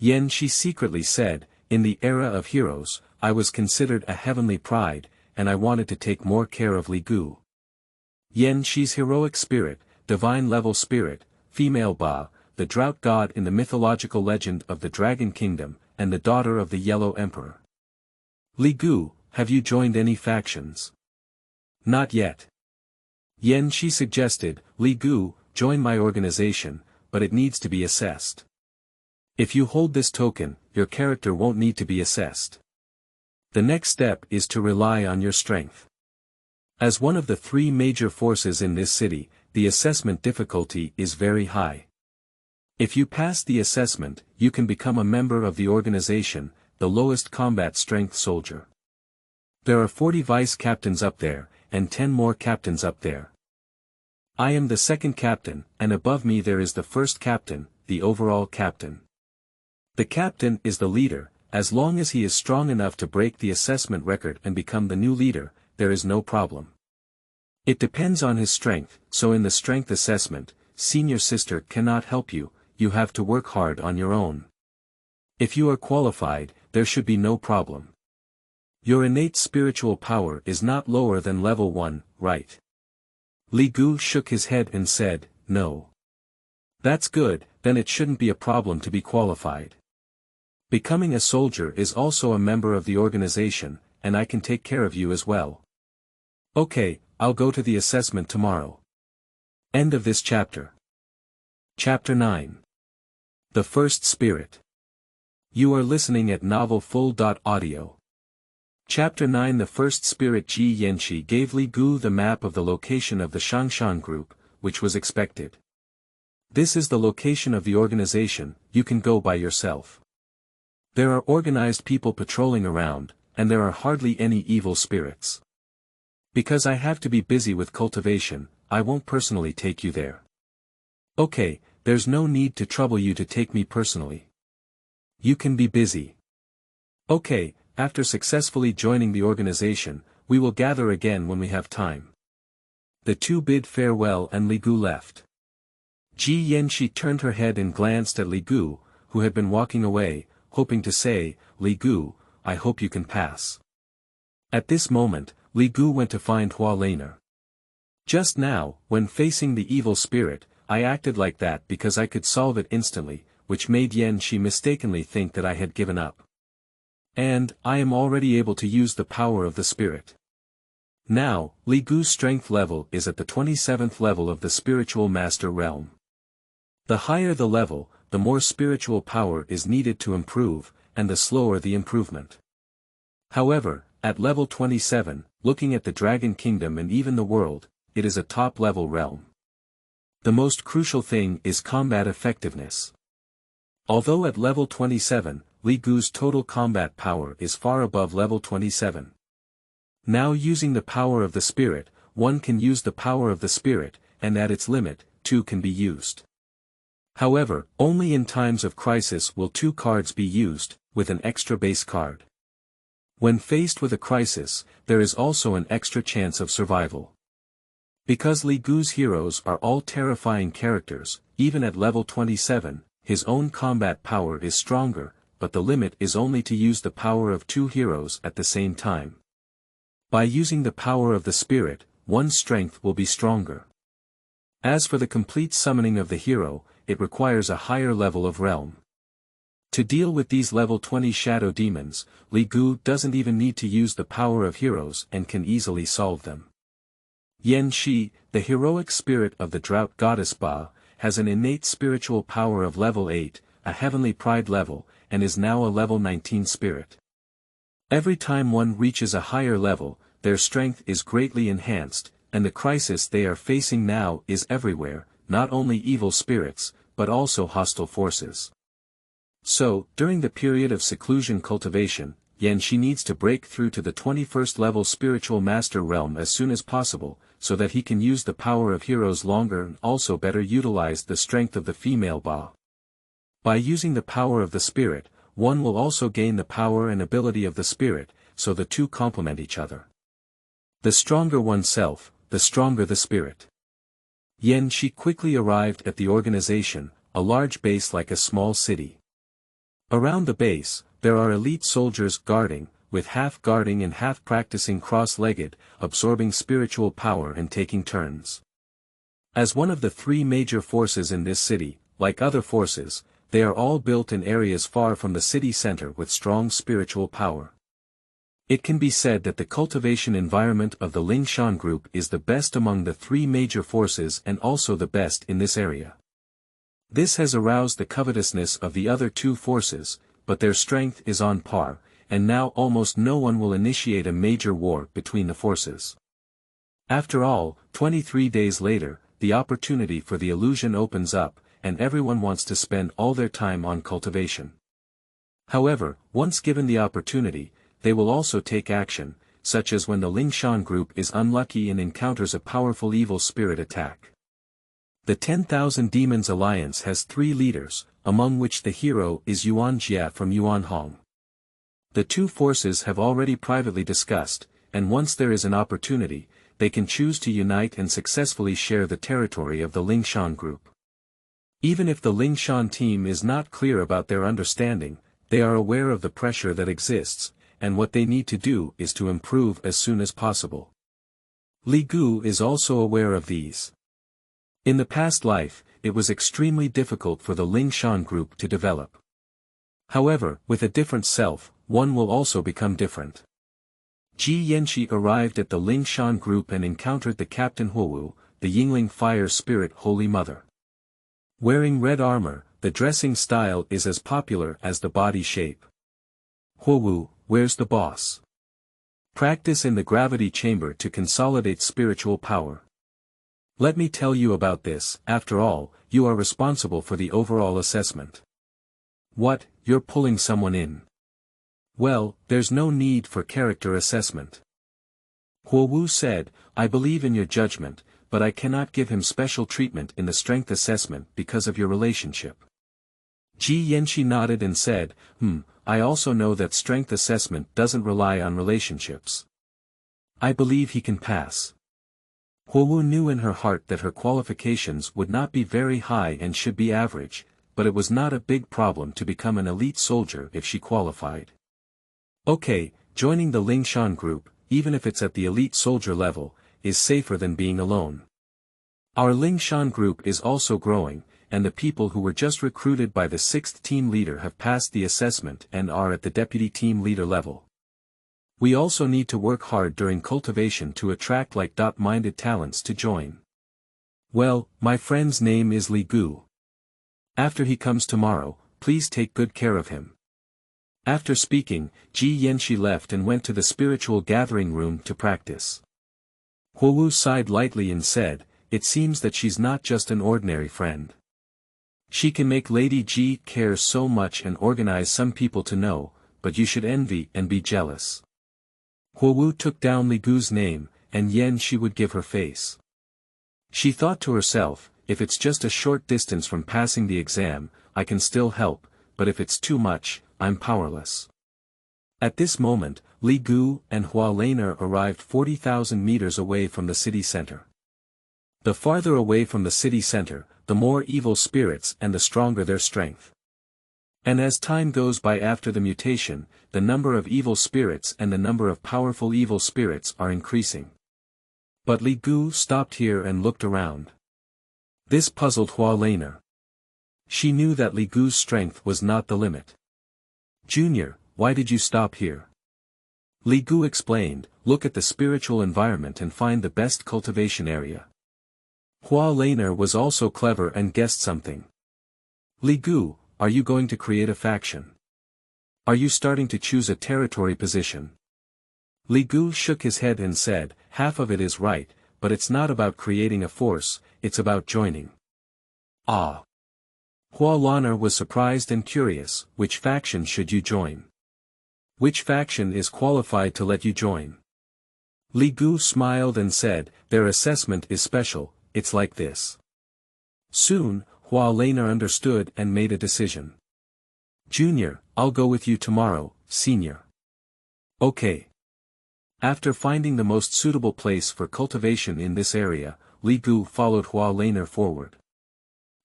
Yanxi secretly said, in the era of heroes, I was considered a heavenly pride, and I wanted to take more care of Li Gu. Yanxi's heroic spirit, divine level spirit, female Ba, the drought god in the mythological legend of the Dragon Kingdom, and the daughter of the Yellow Emperor. Li Gu, have you joined any factions? Not yet. Yanxi suggested, Li Gu, join my organization, but it needs to be assessed. If you hold this token, your character won't need to be assessed. The next step is to rely on your strength. As one of the 3 major forces in this city, the assessment difficulty is very high. If you pass the assessment, you can become a member of the organization, the lowest combat strength soldier. There are 40 vice captains up there, and 10 more captains up there. I am the second captain, and above me there is the first captain, the overall captain. The captain is the leader. As long as he is strong enough to break the assessment record and become the new leader, there is no problem. It depends on his strength, so in the strength assessment, senior sister cannot help you, you have to work hard on your own. If you are qualified, there should be no problem. Your innate spiritual power is not lower than level 1, right? Li Gu shook his head and said, no. That's good, then it shouldn't be a problem to be qualified. Becoming a soldier is also a member of the organization, and I can take care of you as well. Okay, I'll go to the assessment tomorrow. End of this chapter. Chapter 9. The First Spirit. You are listening at novelfull.audio. Chapter 9. The First Spirit. Ji Yanxi gave Li Gu the map of the location of the Shangshan group, which was expected. This is the location of the organization, you can go by yourself. There are organized people patrolling around, and there are hardly any evil spirits. Because I have to be busy with cultivation, I won't personally take you there. Okay, there's no need to trouble you to take me personally. You can be busy. Okay, after successfully joining the organization, we will gather again when we have time. The two bid farewell and Li Gu left. Ji Yanxi turned her head and glanced at Li Gu, who had been walking away, hoping to say, Li Gu, I hope you can pass. At this moment, Li Gu went to find Hua Laner. Just now, when facing the evil spirit, I acted like that because I could solve it instantly, which made Yanxi mistakenly think that I had given up. And, I am already able to use the power of the spirit. Now, Li Gu's strength level is at the 27th level of the spiritual master realm. The higher the level, the more spiritual power is needed to improve, and the slower the improvement. However, at level 27, looking at the Dragon Kingdom and even the world, it is a top-level realm. The most crucial thing is combat effectiveness. Although at level 27, Li Gu's total combat power is far above level 27. Now using the power of the spirit, one can use the power of the spirit, and at its limit, two can be used. However, only in times of crisis will two cards be used, with an extra base card. When faced with a crisis, there is also an extra chance of survival. Because Li Gu's heroes are all terrifying characters, even at level 27, his own combat power is stronger, but the limit is only to use the power of two heroes at the same time. By using the power of the spirit, one's strength will be stronger. As for the complete summoning of the hero, it requires a higher level of realm. To deal with these level 20 shadow demons, Li Gu doesn't even need to use the power of heroes and can easily solve them. Yanxi, the heroic spirit of the drought goddess Ba, has an innate spiritual power of level 8, a heavenly pride level, and is now a level 19 spirit. Every time one reaches a higher level, their strength is greatly enhanced, and the crisis they are facing now is everywhere, not only evil spirits, but also hostile forces. So, during the period of seclusion cultivation, Yanxi needs to break through to the 21st level spiritual master realm as soon as possible, so that he can use the power of heroes longer and also better utilize the strength of the female Ba. By using the power of the spirit, one will also gain the power and ability of the spirit, so the two complement each other. The stronger oneself, the stronger the spirit. Yanxi quickly arrived at the organization, a large base like a small city. Around the base, there are elite soldiers guarding, with half guarding and half practicing cross-legged, absorbing spiritual power and taking turns. As one of the three major forces in this city, like other forces, they are all built in areas far from the city center with strong spiritual power. It can be said that the cultivation environment of the Lingshan group is the best among the three major forces and also the best in this area. This has aroused the covetousness of the other two forces, but their strength is on par, and now almost no one will initiate a major war between the forces. After all, 23 days later, the opportunity for the illusion opens up, and everyone wants to spend all their time on cultivation. However, once given the opportunity, they will also take action, such as when the Lingshan group is unlucky and encounters a powerful evil spirit attack. The 10,000 Demons Alliance has 3 leaders, among which the hero is Yuan Jia from Yuan Hong. The two forces have already privately discussed, and once there is an opportunity, they can choose to unite and successfully share the territory of the Lingshan group. Even if the Lingshan team is not clear about their understanding, they are aware of the pressure that exists, and what they need to do is to improve as soon as possible. Li Gu is also aware of these. In the past life, it was extremely difficult for the Lingshan group to develop. However, with a different self, one will also become different. Ji Yanxi arrived at the Lingshan group and encountered the Captain Huowu, the Yingling Fire Spirit Holy Mother. Wearing red armor, the dressing style is as popular as the body shape. Huowu, where's the boss? Practice in the gravity chamber to consolidate spiritual power. Let me tell you about this. After all, you are responsible for the overall assessment. What, you're pulling someone in? Well, there's no need for character assessment. Huowu said, I believe in your judgment, but I cannot give him special treatment in the strength assessment because of your relationship. Ji Yanxi nodded and said, I also know that strength assessment doesn't rely on relationships. I believe he can pass. Huowu knew in her heart that her qualifications would not be very high and should be average, but it was not a big problem to become an elite soldier if she qualified. Okay, joining the Lingshan group, even if it's at the elite soldier level, is safer than being alone. Our Lingshan group is also growing, and the people who were just recruited by the 6th team leader have passed the assessment and are at the deputy team leader level. We also need to work hard during cultivation to attract like-minded talents to join. Well, my friend's name is Li Gu. After he comes tomorrow, please take good care of him. After speaking, Ji Yanxi left and went to the spiritual gathering room to practice. Huowu sighed lightly and said, it seems that she's not just an ordinary friend. She can make Lady Ji care so much and organize some people to know, but you should envy and be jealous. Huowu took down Li Gu's name, and yen she would give her face. She thought to herself, if it's just a short distance from passing the exam, I can still help, but if it's too much, I'm powerless. At this moment, Li Gu and Hua Laner arrived 40,000 meters away from the city center. The farther away from the city center, the more evil spirits and the stronger their strength. And as time goes by after the mutation, the number of evil spirits and the number of powerful evil spirits are increasing. But Li Gu stopped here and looked around. This puzzled Hua Laner. She knew that Li Gu's strength was not the limit. Junior, why did you stop here? Li Gu explained, look at the spiritual environment and find the best cultivation area. Hua Laner was also clever and guessed something. Li Gu, are you going to create a faction? Are you starting to choose a territory position? Li Gu shook his head and said, half of it is right, but it's not about creating a force, it's about joining. Ah. Hua Laner was surprised and curious, which faction should you join? Which faction is qualified to let you join? Li Gu smiled and said, their assessment is special, it's like this. Soon, Hua Laner understood and made a decision. Junior, I'll go with you tomorrow, senior. Okay. After finding the most suitable place for cultivation in this area, Li Gu followed Hua Laner forward.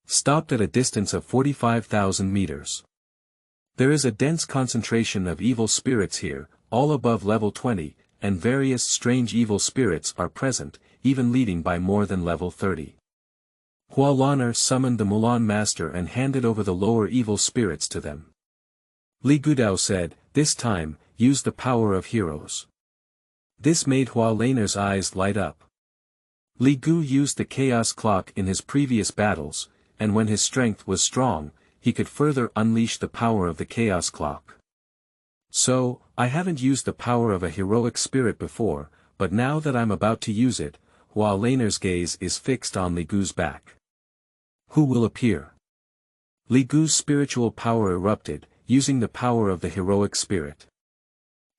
Stopped at a distance of 45,000 meters. There is a dense concentration of evil spirits here, all above level 20, and various strange evil spirits are present, even leading by more than level 30. Hua Laner summoned the Mulan Master and handed over the lower evil spirits to them. Li Gudao said, this time, use the power of heroes. This made Hua Laner's eyes light up. Li Gu used the chaos clock in his previous battles, and when his strength was strong, he could further unleash the power of the chaos clock. So, I haven't used the power of a heroic spirit before, but now that I'm about to use it, Hua Laner's gaze is fixed on Li Gu's back. Who will appear? Li Gu's spiritual power erupted, using the power of the heroic spirit.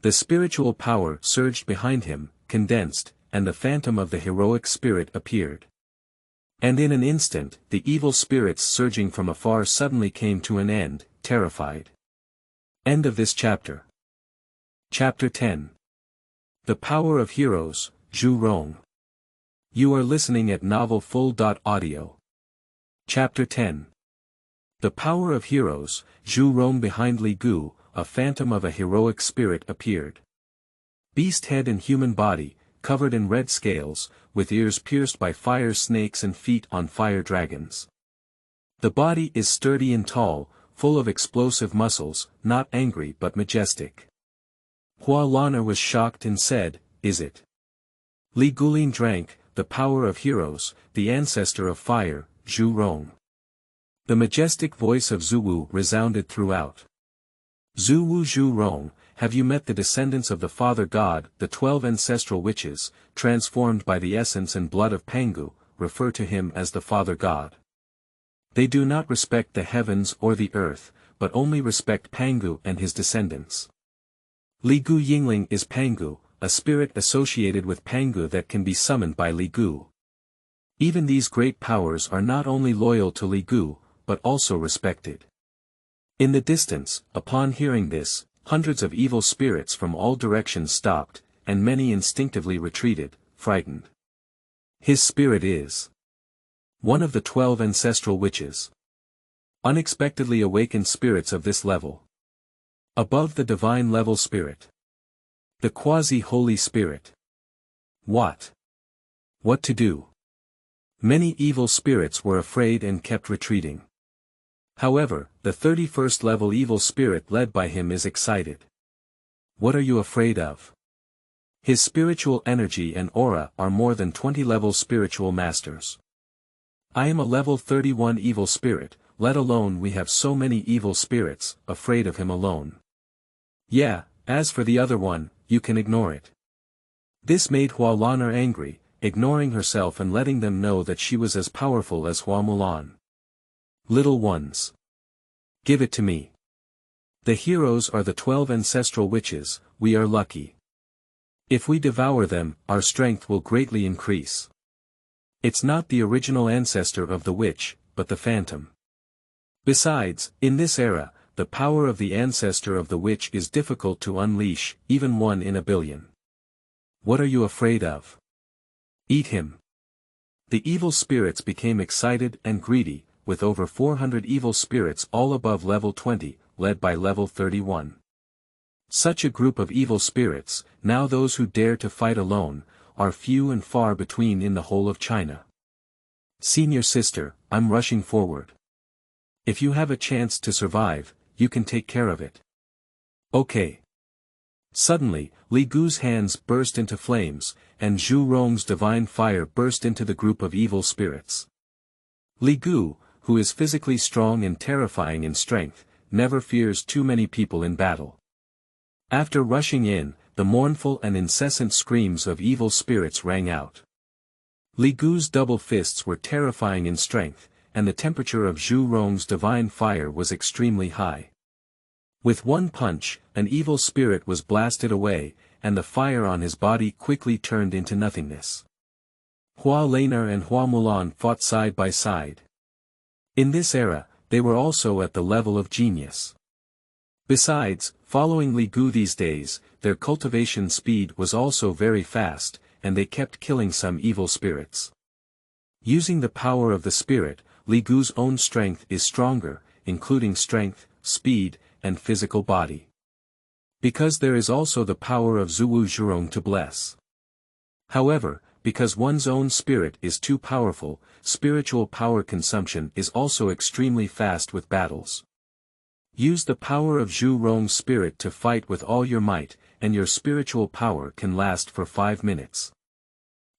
The spiritual power surged behind him, condensed, and the phantom of the heroic spirit appeared. And in an instant, the evil spirits surging from afar suddenly came to an end, terrified. End of this chapter. Chapter 10. The Power of Heroes, Zhu Rong. You are listening at novelfull.audio. Chapter 10. The Power of Heroes, Zhu Rong. Behind Li Gu, a phantom of a heroic spirit appeared. Beast head and human body, covered in red scales, with ears pierced by fire snakes and feet on fire dragons. The body is sturdy and tall, full of explosive muscles, not angry but majestic. Hua Lana was shocked and said, "Is it?" Li Gulin drank, the power of heroes, the ancestor of fire, Zhu Rong. The majestic voice of Zhuwu resounded throughout. Zhuwu Zhu Rong, have you met the descendants of the Father God, the 12 ancestral witches, transformed by the essence and blood of Pangu, refer to him as the Father God. They do not respect the heavens or the earth, but only respect Pangu and his descendants. Li Gu Yingling is Pangu, a spirit associated with Pangu that can be summoned by Li Gu. Even these great powers are not only loyal to Li Gu, but also respected. In the distance, upon hearing this, hundreds of evil spirits from all directions stopped, and many instinctively retreated, frightened. His spirit is one of the 12 ancestral witches. Unexpectedly awakened spirits of this level. Above the divine level spirit. The quasi-holy spirit. What to do? Many evil spirits were afraid and kept retreating. However, the 31st level evil spirit led by him is excited. What are you afraid of? His spiritual energy and aura are more than 20 level spiritual masters. I am a level 31 evil spirit, let alone we have so many evil spirits, afraid of him alone. Yeah, as for the other one, you can ignore it. This made Hua Lana angry, ignoring herself and letting them know that she was as powerful as Hua Mulan. Little ones. Give it to me. The heroes are the 12 ancestral witches, we are lucky. If we devour them, our strength will greatly increase. It's not the original ancestor of the witch, but the phantom. Besides, in this era, the power of the ancestor of the witch is difficult to unleash, even 1 in a billion. What are you afraid of? Eat him. The evil spirits became excited and greedy, with over 400 evil spirits all above level 20, led by level 31. Such a group of evil spirits, now those who dare to fight alone, are few and far between in the whole of China. Senior sister, I'm rushing forward. If you have a chance to survive, you can take care of it. Okay. Suddenly, Li Gu's hands burst into flames, and Zhu Rong's divine fire burst into the group of evil spirits. Li Gu, who is physically strong and terrifying in strength, never fears too many people in battle. After rushing in, the mournful and incessant screams of evil spirits rang out. Li Gu's double fists were terrifying in strength, and the temperature of Zhu Rong's divine fire was extremely high. With one punch, an evil spirit was blasted away, and the fire on his body quickly turned into nothingness. Hua Lana and Hua Mulan fought side by side. In this era, they were also at the level of genius. Besides, following Li Gu these days, their cultivation speed was also very fast, and they kept killing some evil spirits. Using the power of the spirit, Li Gu's own strength is stronger, including strength, speed, and physical body. Because there is also the power of Zhuwu Zhurong to bless. However, because one's own spirit is too powerful, spiritual power consumption is also extremely fast with battles. Use the power of Zhu Rong's spirit to fight with all your might, and your spiritual power can last for 5 minutes.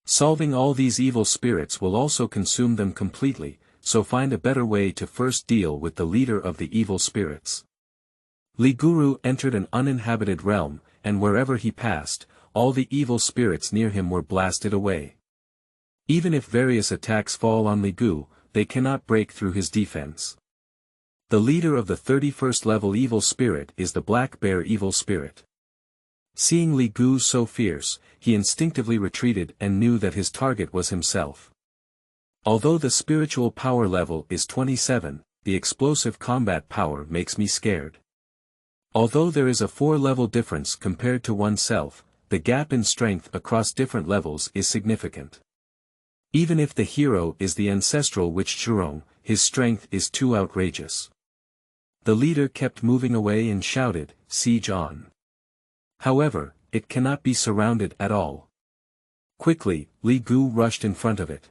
Solving all these evil spirits will also consume them completely, so find a better way to first deal with the leader of the evil spirits. Li Guru entered an uninhabited realm, and wherever he passed, all the evil spirits near him were blasted away. Even if various attacks fall on Li Gu, they cannot break through his defense. The leader of the 31st level evil spirit is the Black Bear evil spirit. Seeing Li Gu so fierce, he instinctively retreated and knew that his target was himself. Although the spiritual power level is 27, the explosive combat power makes me scared. Although there is a 4-level difference compared to oneself, the gap in strength across different levels is significant. Even if the hero is the ancestral witch Zhurong, his strength is too outrageous. The leader kept moving away and shouted, "Siege on." However, it cannot be surrounded at all. Quickly, Li Gu rushed in front of it.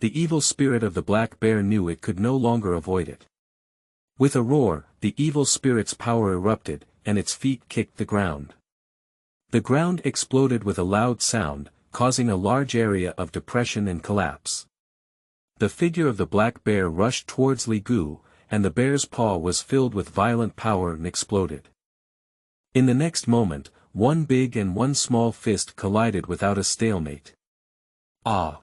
The evil spirit of the Black Bear knew it could no longer avoid it. With a roar, the evil spirit's power erupted, and its feet kicked the ground. The ground exploded with a loud sound, causing a large area of depression and collapse. The figure of the black bear rushed towards Li Gu, and the bear's paw was filled with violent power and exploded. In the next moment, one big and one small fist collided without a stalemate. Ah!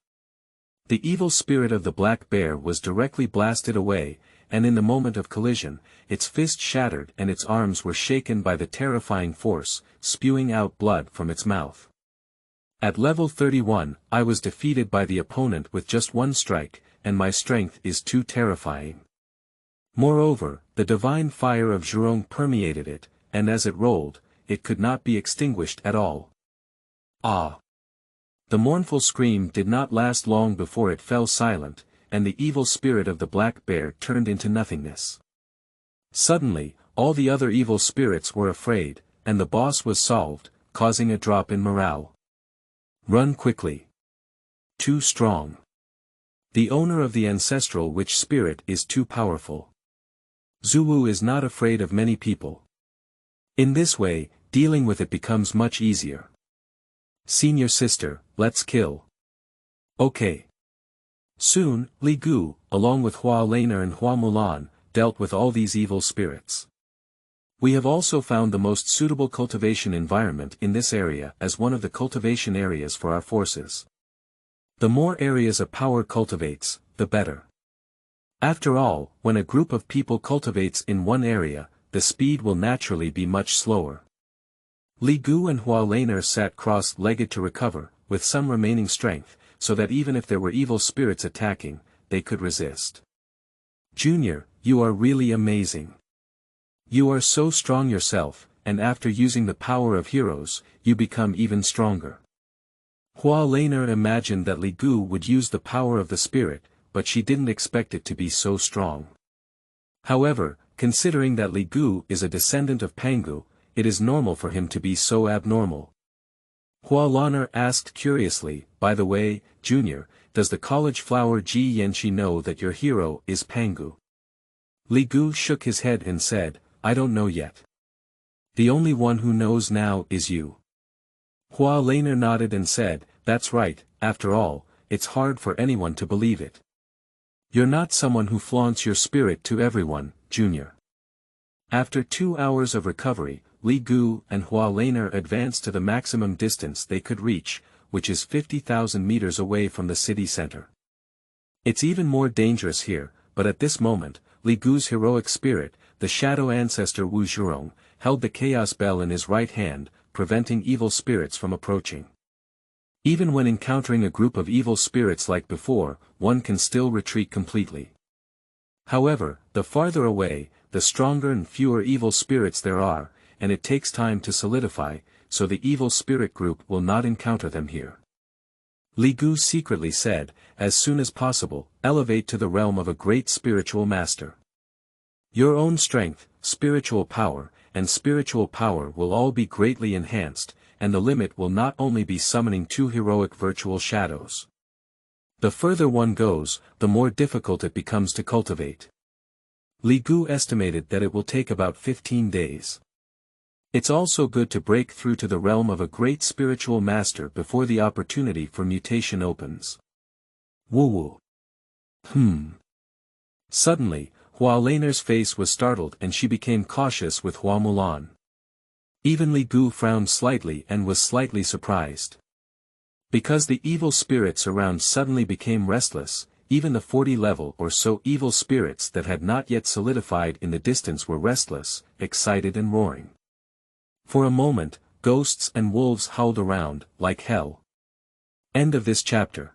The evil spirit of the black bear was directly blasted away, and in the moment of collision, its fist shattered and its arms were shaken by the terrifying force, spewing out blood from its mouth. At level 31, I was defeated by the opponent with just one strike, and my strength is too terrifying. Moreover, the divine fire of Rong permeated it, and as it rolled, it could not be extinguished at all. Ah! The mournful scream did not last long before it fell silent, and the evil spirit of the black bear turned into nothingness. Suddenly, all the other evil spirits were afraid, and the boss was solved, causing a drop in morale. Run quickly. Too strong. The owner of the ancestral witch spirit is too powerful. Zhuwu is not afraid of many people. In this way, dealing with it becomes much easier. Senior sister, let's kill. Okay. Soon, Li Gu, along with Hua Laner and Hua Mulan, dealt with all these evil spirits. We have also found the most suitable cultivation environment in this area as one of the cultivation areas for our forces. The more areas a power cultivates, the better. After all, when a group of people cultivates in one area, the speed will naturally be much slower. Li Gu and Hua Laner sat cross-legged to recover, with some remaining strength, so that even if there were evil spirits attacking, they could resist. Junior, you are really amazing. You are so strong yourself, and after using the power of heroes, you become even stronger. Hua Laner imagined that Li Gu would use the power of the spirit, but she didn't expect it to be so strong. However, considering that Li Gu is a descendant of Pangu, it is normal for him to be so abnormal. Hua Laner asked curiously, by the way, Junior, does the college flower Ji Yanxi know that your hero is Pangu? Li Gu shook his head and said, I don't know yet. The only one who knows now is you. Hua Laner nodded and said, that's right, after all, it's hard for anyone to believe it. You're not someone who flaunts your spirit to everyone, Junior. After 2 hours of recovery, Li Gu and Hua Laner advanced to the maximum distance they could reach, which is 50,000 meters away from the city center. It's even more dangerous here, but at this moment, Li Gu's heroic spirit, the shadow ancestor Wu Zhurong, held the chaos bell in his right hand, preventing evil spirits from approaching. Even when encountering a group of evil spirits like before, one can still retreat completely. However, the farther away, the stronger and fewer evil spirits there are, and it takes time to solidify, so the evil spirit group will not encounter them here. Li Gu secretly said, as soon as possible, elevate to the realm of a great spiritual master. Your own strength, spiritual power will all be greatly enhanced, and the limit will not only be summoning 2 heroic virtual shadows. The further one goes, the more difficult it becomes to cultivate. Li Gu estimated that it will take about 15 days. It's also good to break through to the realm of a great spiritual master before the opportunity for mutation opens. Woo-woo. Suddenly, Hua Laner's face was startled and she became cautious with Hua Mulan. Even Li Gu frowned slightly and was slightly surprised. Because the evil spirits around suddenly became restless, even the 40 level or so evil spirits that had not yet solidified in the distance were restless, excited and roaring. For a moment, ghosts and wolves howled around, like hell. End of this chapter.